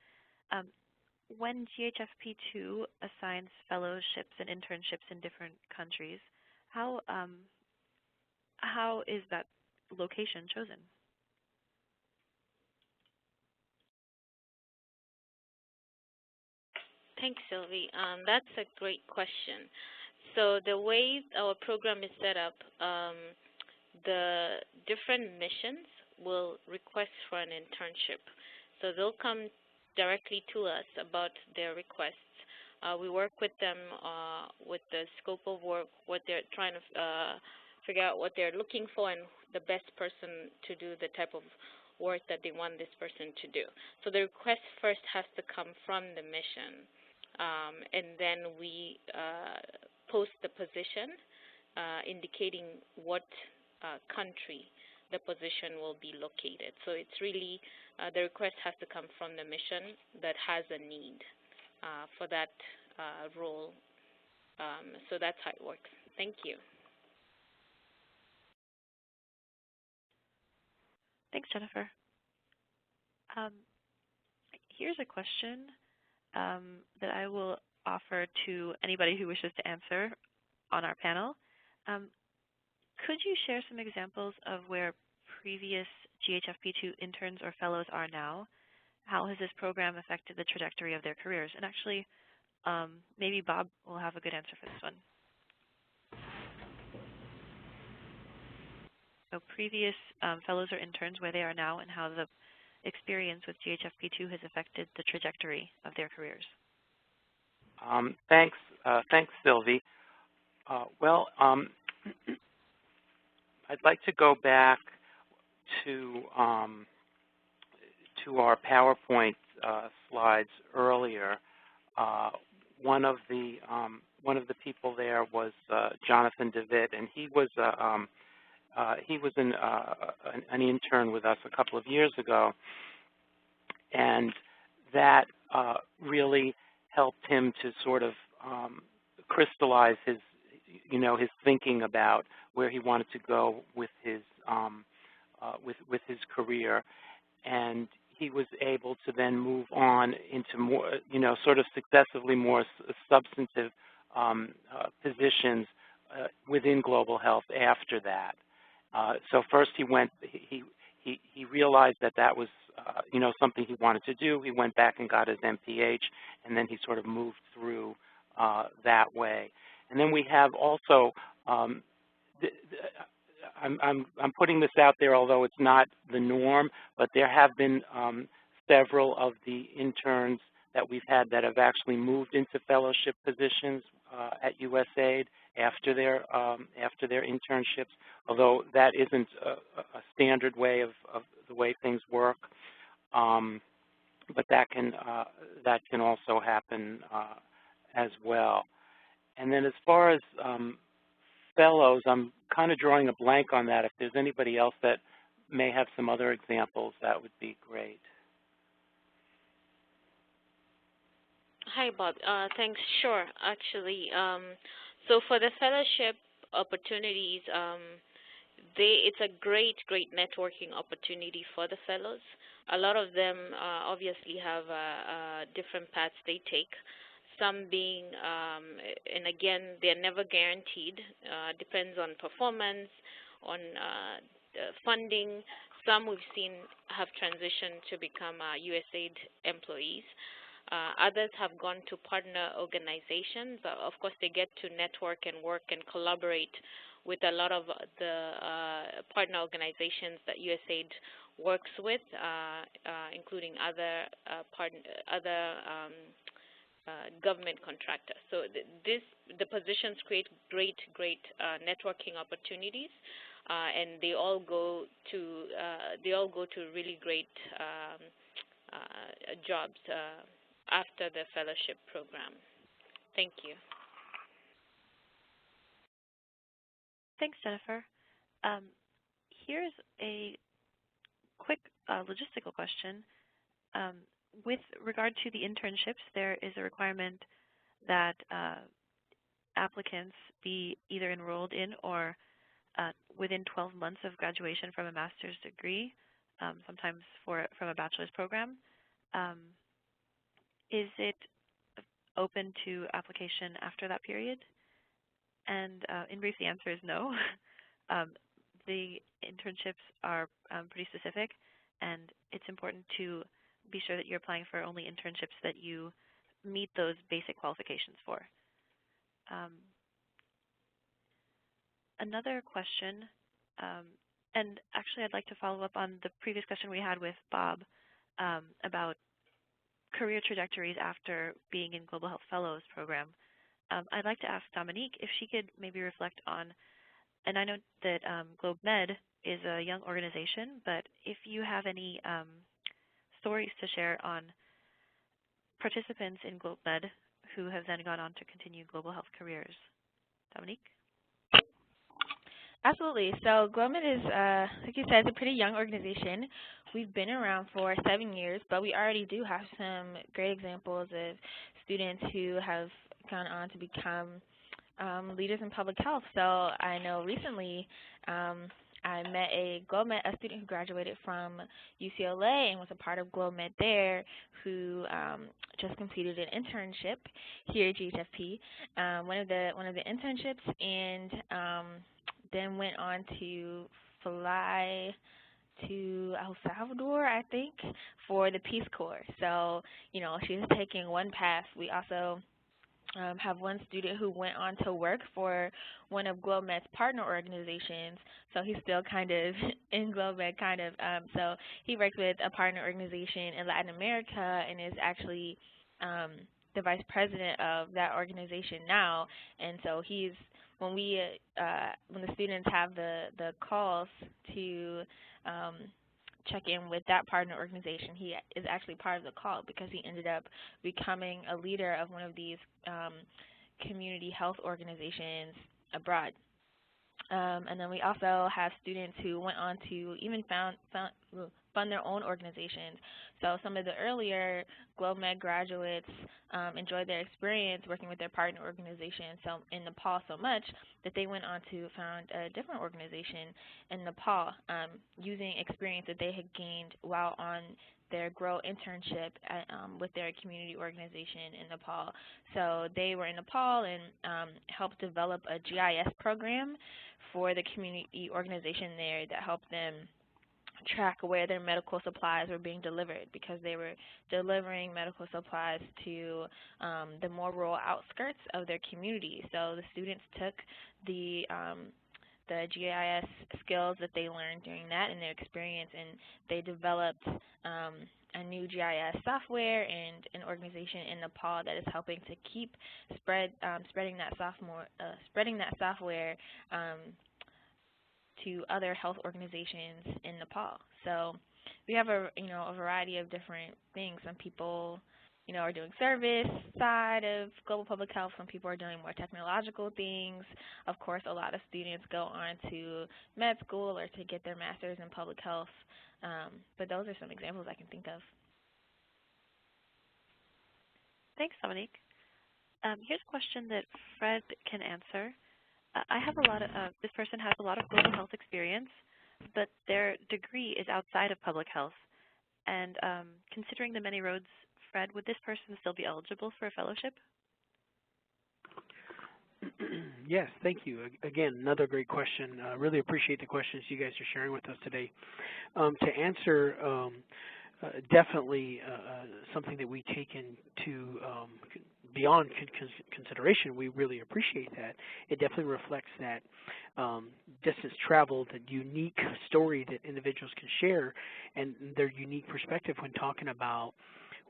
When GHFP-II assigns fellowships and internships in different countries, how is that location chosen? Thanks, Sylvie. That's a great question. So the way our program is set up, the different missions will request for an internship. So they'll come directly to us about their requests. We work with them with the scope of work, what they're trying to figure out what they're looking for and the best person to do the type of work that they want this person to do. So the request first has to come from the mission. And then we post the position indicating what country the position will be located. So it's really, the request has to come from the mission that has a need for that role. So that's how it works. Thank you. Thanks, Jennifer. Here's a question that I will offer to anybody who wishes to answer on our panel. Could you share some examples of where previous GHFP-II interns or fellows are now? How has this program affected the trajectory of their careers? And actually, maybe Bob will have a good answer for this one. So previous fellows or interns, where they are now, and how the experience with GHFP-II has affected the trajectory of their careers. Thanks, Sylvie. Well, I'd like to go back to our PowerPoint slides earlier. One of the people there was Jonathan DeWitt, and he was an intern with us a couple of years ago, and that really helped him to sort of crystallize his thinking about where he wanted to go with his career, and he was able to then move on into more, sort of successively more substantive positions within global health after that. So first he realized that was something he wanted to do. He went back and got his MPH, and then he sort of moved through that way. And then we have also, I'm putting this out there, although it's not the norm, but there have been several of the interns that we've had that have actually moved into fellowship positions at USAID after their internships, although that isn't a standard way of the way things work. But that can also happen as well. And then as far as fellows, I'm kind of drawing a blank on that. If there's anybody else that may have some other examples, that would be great. Hi, Bob. Thanks. Sure. Actually, so for the fellowship opportunities, it's a great networking opportunity for the fellows. A lot of them obviously have different paths they take. Some being, and again, they're never guaranteed. Depends on performance, on funding. Some we've seen have transitioned to become USAID employees. Others have gone to partner organizations. Of course, they get to network and work and collaborate with a lot of the partner organizations that USAID works with, including other government contractors. So the positions create great networking opportunities, and they all go to really great jobs after the fellowship program. Thank you. Thanks, Jennifer. Here's a quick logistical question. With regard to the internships, there is a requirement that applicants be either enrolled in or within 12 months of graduation from a master's degree, sometimes from a bachelor's program. Is it open to application after that period? And in brief, the answer is no. The internships are pretty specific, and it's important to be sure that you're applying for only internships that you meet those basic qualifications for. Another question, and actually I'd like to follow up on the previous question we had with Bob about career trajectories after being in Global Health Fellows program. I'd like to ask Dominique if she could maybe reflect on, and I know that GlobeMed is a young organization, but if you have any stories to share on participants in GlobeMed who have then gone on to continue global health careers. Dominique? Absolutely. So GlobeMed is, like you said, it's a pretty young organization. We've been around for 7 years, but we already do have some great examples of students who have gone on to become leaders in public health. So I know recently I met a student who graduated from UCLA and was a part of GlobeMed there, who just completed an internship here at GHFP, one of the internships, and then went on to fly to El Salvador, I think, for the Peace Corps. So, you know, she's taking one path. We also have one student who went on to work for one of GlobeMed's partner organizations. So he's still kind of in GlobeMed, kind of. So he works with a partner organization in Latin America and is actually the vice president of that organization now. And so he's, when the students have the calls to check in with that partner organization, he is actually part of the call because he ended up becoming a leader of one of these community health organizations abroad. And then we also have students who went on to even fund their own organizations. So some of the earlier GlobeMed graduates enjoyed their experience working with their partner organization in Nepal so much that they went on to found a different organization in Nepal using experience that they had gained while on their GROW internship with their community organization in Nepal. So they were in Nepal and helped develop a GIS program for the community organization there that helped them track where their medical supplies were being delivered, because they were delivering medical supplies to the more rural outskirts of their community. So the students took the GIS skills that they learned during that and their experience, and they developed a new GIS software and an organization in Nepal that is helping to keep spreading that software to other health organizations in Nepal. So we have a variety of different things. Some people are doing service side of global public health. Some people are doing more technological things. Of course, a lot of students go on to med school or to get their master's in public health. But those are some examples I can think of. Thanks, Dominique. Here's a question that Fred can answer. I have a lot of, this person has a lot of global health experience, but their degree is outside of public health. And considering the many roads, Fred, would this person still be eligible for a fellowship? Yes, thank you. Again, another great question. Really appreciate the questions you guys are sharing with us today. To answer, definitely something that we take into beyond consideration. We really appreciate that. It definitely reflects that distance traveled, the unique story that individuals can share, and their unique perspective when talking about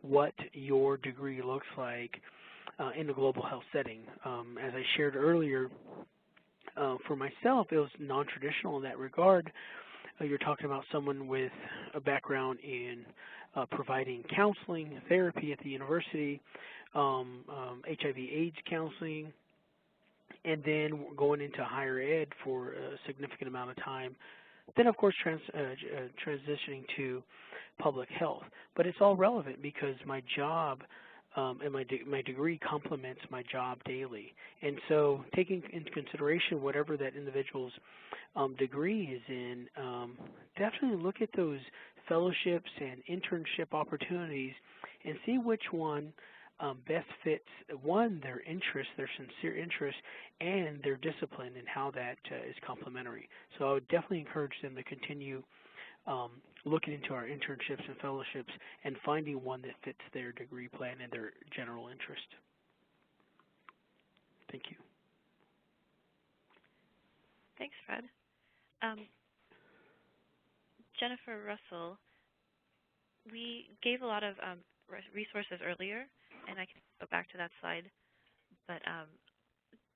what your degree looks like in the global health setting. As I shared earlier, for myself, it was non-traditional in that regard. You're talking about someone with a background in providing counseling, therapy at the university, HIV/AIDS counseling, and then going into higher ed for a significant amount of time. Then, of course, transitioning to public health. But it's all relevant because my job and my degree complements my job daily. And so taking into consideration whatever that individual's degree is in, definitely look at those fellowships and internship opportunities and see which one best fits, one, their interest, their sincere interest, and their discipline and how that is complementary. So I would definitely encourage them to continue looking into our internships and fellowships and finding one that fits their degree plan and their general interest. Thank you. Thanks, Fred. Jennifer Russell, we gave a lot of resources earlier, and I can go back to that slide, but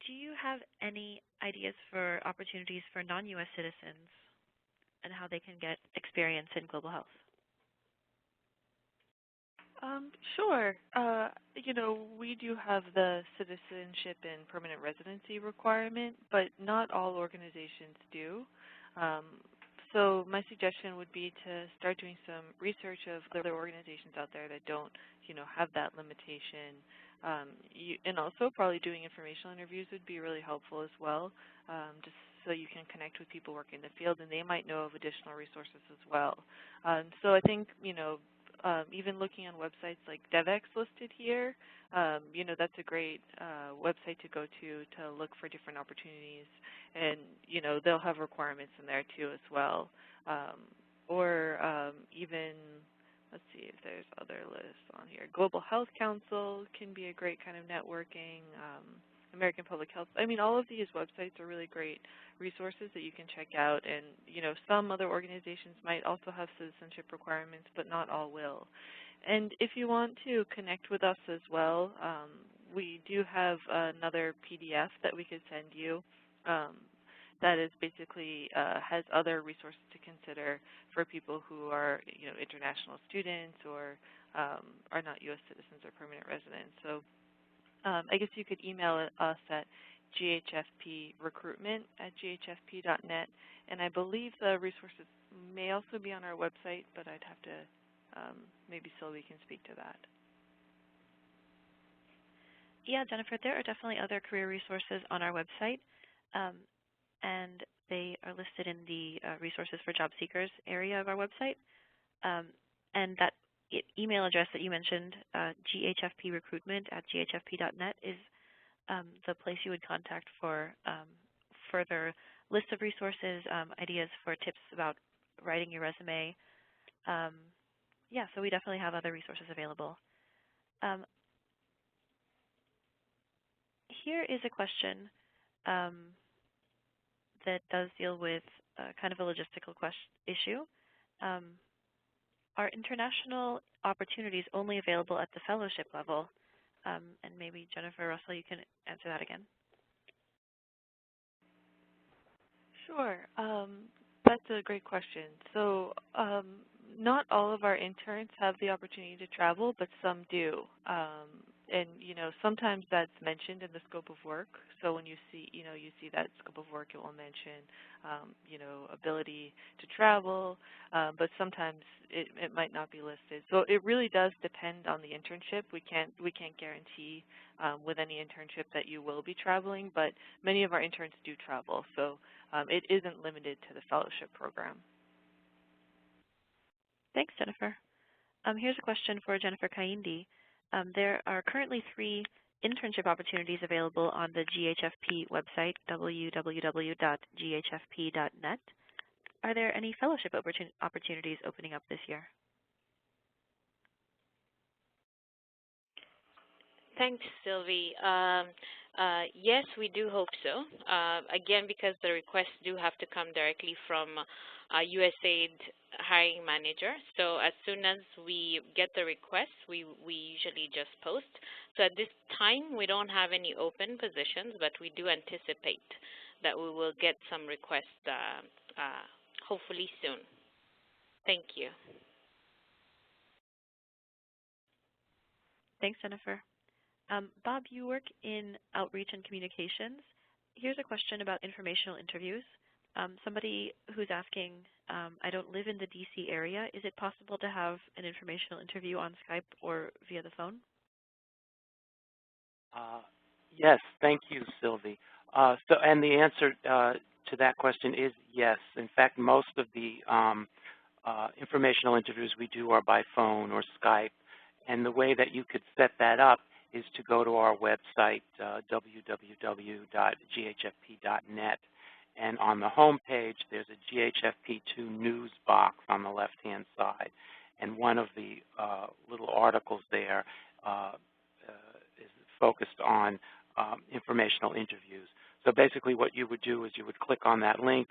do you have any ideas for opportunities for non-U.S. citizens and how they can get experience in global health? Sure. We do have the citizenship and permanent residency requirement, but not all organizations do. So my suggestion would be to start doing some research of other organizations out there that don't, have that limitation. And also probably doing informational interviews would be really helpful as well, just so you can connect with people working in the field, and they might know of additional resources as well. So I think, even looking on websites like DevX listed here, that's a great website to go to look for different opportunities. And, they'll have requirements in there too as well. Even, let's see if there's other lists on here. Global Health Council can be a great kind of networking. American Public Health. All of these websites are really great resources that you can check out. And, some other organizations might also have citizenship requirements, but not all will. And if you want to connect with us as well, we do have another PDF that we could send you that is basically has other resources to consider for people who are, international students or are not U.S. citizens or permanent residents. So I guess you could email us at GHFP-recruitment@GHFP.net, and I believe the resources may also be on our website, but I'd have to, maybe Sylvie can speak to that. Yeah, Jennifer, there are definitely other career resources on our website, and they are listed in the resources for job seekers area of our website. And that email address that you mentioned, GHFP-recruitment@GHFP.net, is the place you would contact for further list of resources, ideas for tips about writing your resume. Yeah, so we definitely have other resources available. Here is a question that does deal with kind of a logistical issue. Are international opportunities only available at the fellowship level? And maybe Jennifer Russell, you can answer that again. Sure. That's a great question. So Not all of our interns have the opportunity to travel, but some do. And sometimes that's mentioned in the scope of work. So when you see that scope of work, it will mention, ability to travel, but sometimes it might not be listed. So it really does depend on the internship. We can't guarantee with any internship that you will be traveling, but many of our interns do travel. So it isn't limited to the fellowship program. Thanks, Jennifer. Here's a question for Jennifer Kaindi. There are currently 3 internship opportunities available on the GHFP website, www.ghfp.net. Are there any fellowship opportunities opening up this year? Thanks, Sylvie. Yes, we do hope so. Again, because the requests do have to come directly from USAID hiring manager. So as soon as we get the requests, we usually just post. So at this time, we don't have any open positions, but we do anticipate that we will get some requests hopefully soon. Thank you. Thanks, Jennifer. Bob, you work in outreach and communications. Here's a question about informational interviews. Somebody who's asking, I don't live in the DC area. Is it possible to have an informational interview on Skype or via the phone? Yes, thank you, Sylvie. And the answer to that question is yes. In fact, most of the informational interviews we do are by phone or Skype. And the way that you could set that up is to go to our website, www.ghfp.net. And on the home page, there's a GHFP-II news box on the left-hand side. And one of the little articles there is focused on informational interviews. So basically what you would do is you would click on that link.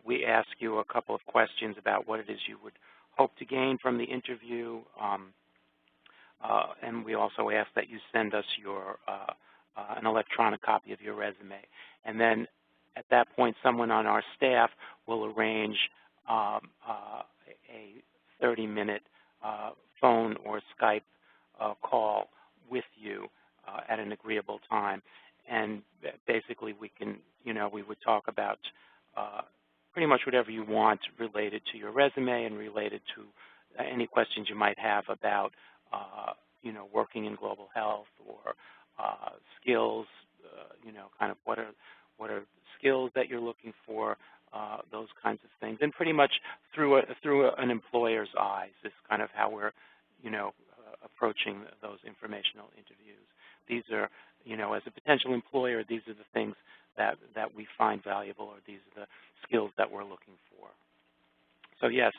We ask you a couple of questions about what it is you would hope to gain from the interview. And we also ask that you send us an electronic copy of your resume. And then at that point, someone on our staff will arrange a 30-minute phone or Skype call with you at an agreeable time. And basically we would talk about pretty much whatever you want related to your resume and related to any questions you might have about working in global health or skills, kind of what are skills that you're looking for, those kinds of things. And pretty much through an employer's eyes is kind of how we're, approaching those informational interviews. These are, as a potential employer, these are the things that we find valuable, or these are the skills that we're looking for. So yes,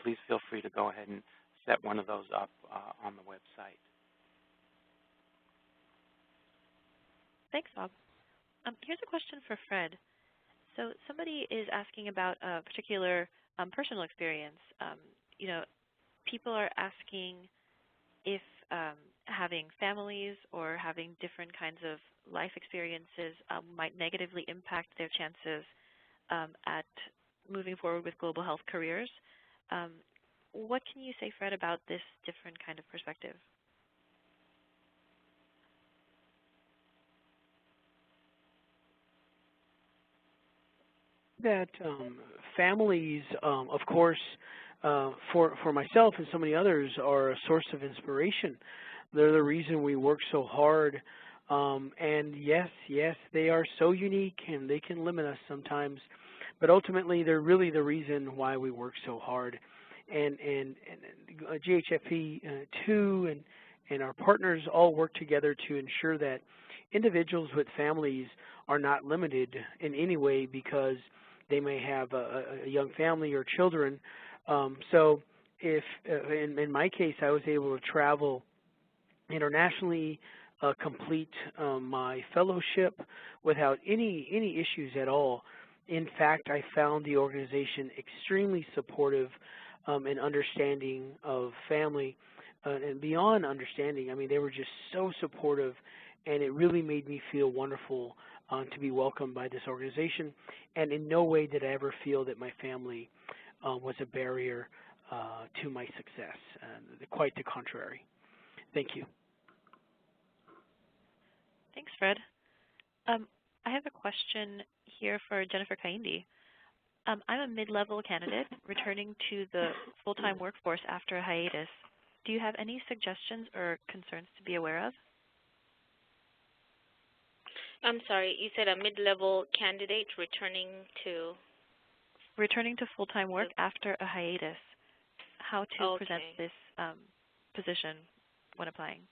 please feel free to go ahead and set one of those up on the website. Thanks, Bob. Here's a question for Fred. So somebody is asking about a particular personal experience. People are asking if having families or having different kinds of life experiences might negatively impact their chances at moving forward with global health careers. What can you say, Fred, about this different kind of perspective? That families, of course, for myself and so many others, are a source of inspiration. They're the reason we work so hard. And yes, they are so unique and they can limit us sometimes. But ultimately, they're really the reason why we work so hard. And GHFP-II and our partners all work together to ensure that individuals with families are not limited in any way because they may have a young family or children. So if, in my case, I was able to travel internationally, complete my fellowship without any issues at all. In fact, I found the organization extremely supportive and understanding of family, and beyond understanding. I mean, they were just so supportive, and it really made me feel wonderful to be welcomed by this organization. And in no way did I ever feel that my family was a barrier to my success. Quite the contrary. Thank you. Thanks, Fred. I have a question here for Jennifer Kaindi. I'm a mid-level candidate returning to the full-time workforce after a hiatus. Do you have any suggestions or concerns to be aware of? I'm sorry, you said a mid-level candidate returning to full-time work after a hiatus. How to present this position when applying?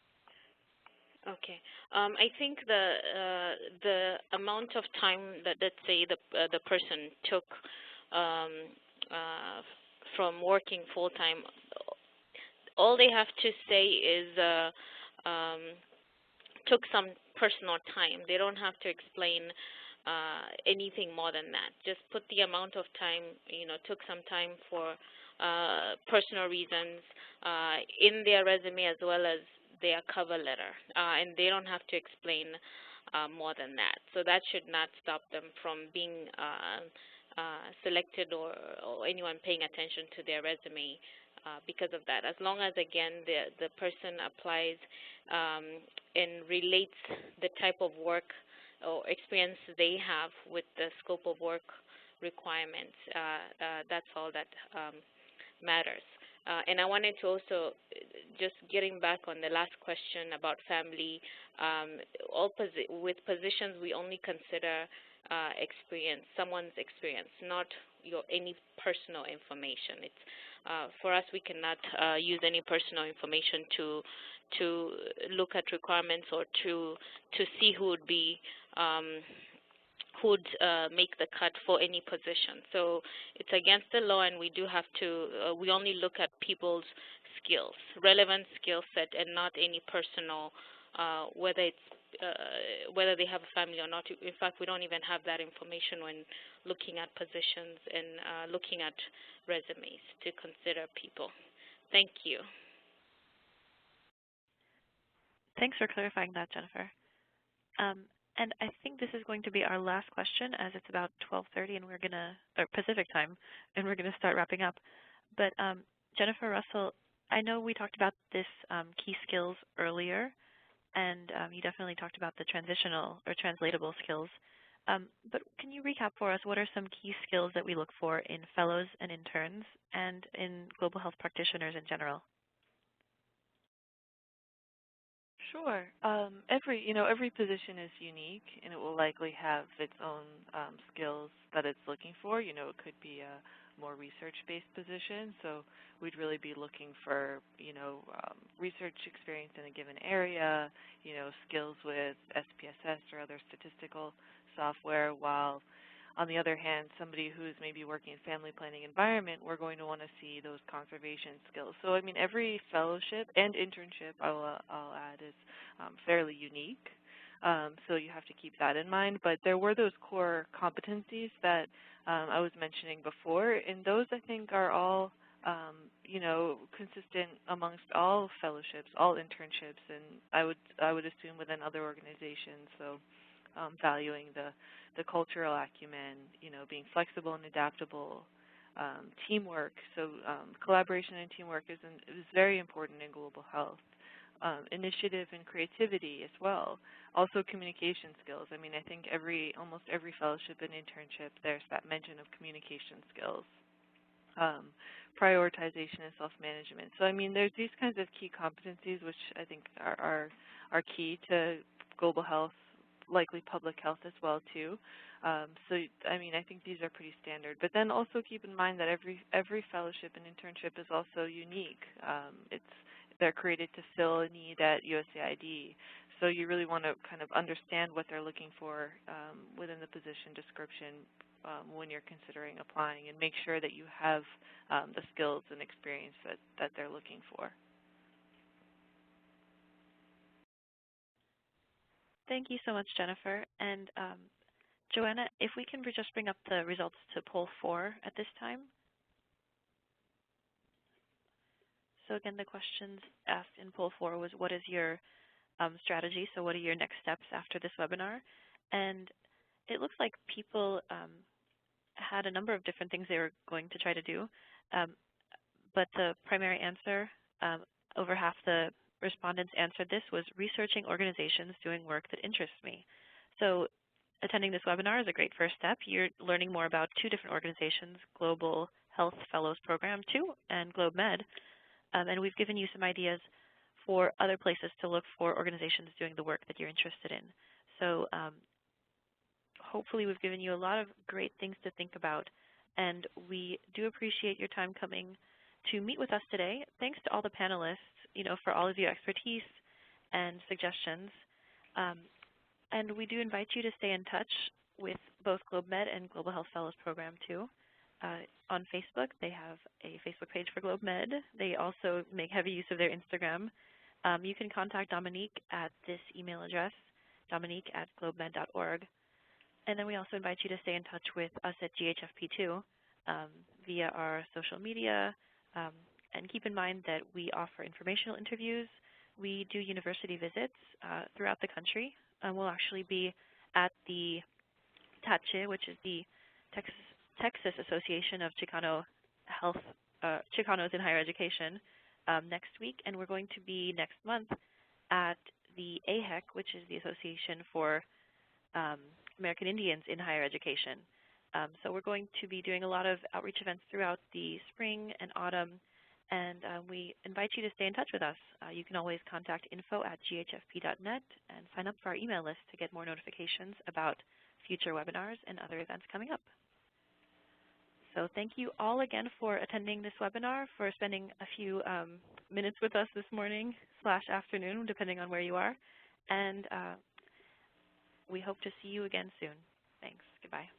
Okay. I think the amount of time that, let's say, the person took from working full-time, all they have to say is took some personal time. They don't have to explain anything more than that. Just put the amount of time, took some time for personal reasons in their resume as well as their cover letter, and they don't have to explain more than that. So that should not stop them from being selected or anyone paying attention to their resume because of that. As long as, again, the person applies and relates the type of work or experience they have with the scope of work requirements, that's all that matters. And I wanted to also, just getting back on the last question about family, with positions we only consider experience, someone's experience, not any personal information. It's for us, we cannot use any personal information to look at requirements or to see who would be make the cut for any position. So it's against the law, and we do have to, we only look at people's skills, relevant skill set, and not any personal, whether they have a family or not. In fact, we don't even have that information when looking at positions and looking at resumes to consider people. Thank you. Thanks for clarifying that, Jennifer. And I think this is going to be our last question, as it's about 12:30, and we're gonna, or Pacific time, and we're gonna start wrapping up. But Jennifer Russell, I know we talked about this key skills earlier, and you definitely talked about the transitional or translatable skills. But can you recap for us what are some key skills that we look for in fellows and interns, and in global health practitioners in general? Sure. Every position is unique, and it will likely have its own skills that it's looking for. It could be a more research-based position, so we'd really be looking for, research experience in a given area, skills with SPSS or other statistical software, while on the other hand, somebody who's maybe working in family planning environment, we're going to want to see those conservation skills. So, every fellowship and internship, I'll add, is fairly unique. So you have to keep that in mind. But there were those core competencies that I was mentioning before, and those, I think, are all, consistent amongst all fellowships, all internships, and I would assume within other organizations. So valuing the cultural acumen, being flexible and adaptable, teamwork. So collaboration and teamwork is very important in global health. Initiative and creativity as well. Also communication skills. I think almost every fellowship and internship, there's that mention of communication skills. Prioritization and self-management. So there's these kinds of key competencies which I think are key to global health, likely public health as well too. So I think these are pretty standard. But then also keep in mind that every fellowship and internship is also unique. They're created to fill a need at USAID. So you really want to kind of understand what they're looking for within the position description when you're considering applying, and make sure that you have the skills and experience that they're looking for. Thank you so much, Jennifer. And Joanna, if we can just bring up the results to poll 4 at this time. So again, the questions asked in poll 4 was, what is your strategy? So what are your next steps after this webinar? And it looks like people had a number of different things they were going to try to do. but the primary answer, over half the respondents answered this, was researching organizations doing work that interests me. So attending this webinar is a great first step. You're learning more about two different organizations, Global Health Fellows Program 2 and GlobeMed, and we've given you some ideas for other places to look for organizations doing the work that you're interested in. So hopefully we've given you a lot of great things to think about, and we do appreciate your time coming to meet with us today. Thanks to all the panelists, for all of your expertise and suggestions. And we do invite you to stay in touch with both GlobeMed and Global Health Fellows Program 2. On Facebook, they have a Facebook page for GlobeMed. They also make heavy use of their Instagram. You can contact Dominique at this email address, dominique@globemed.org. And then we also invite you to stay in touch with us at GHFP-II via our social media. And keep in mind that we offer informational interviews. We do university visits throughout the country. We'll actually be at the TACHE, which is the Texas Association of Chicano Health, Chicanos in Higher Education, next week. And we're going to be next month at the AHEC, which is the Association for American Indians in Higher Education. So we're going to be doing a lot of outreach events throughout the spring and autumn, and we invite you to stay in touch with us. You can always contact info@ghfp.net and sign up for our email list to get more notifications about future webinars and other events coming up. So thank you all again for attending this webinar, for spending a few minutes with us this morning / afternoon, depending on where you are. And we hope to see you again soon. Thanks. Goodbye.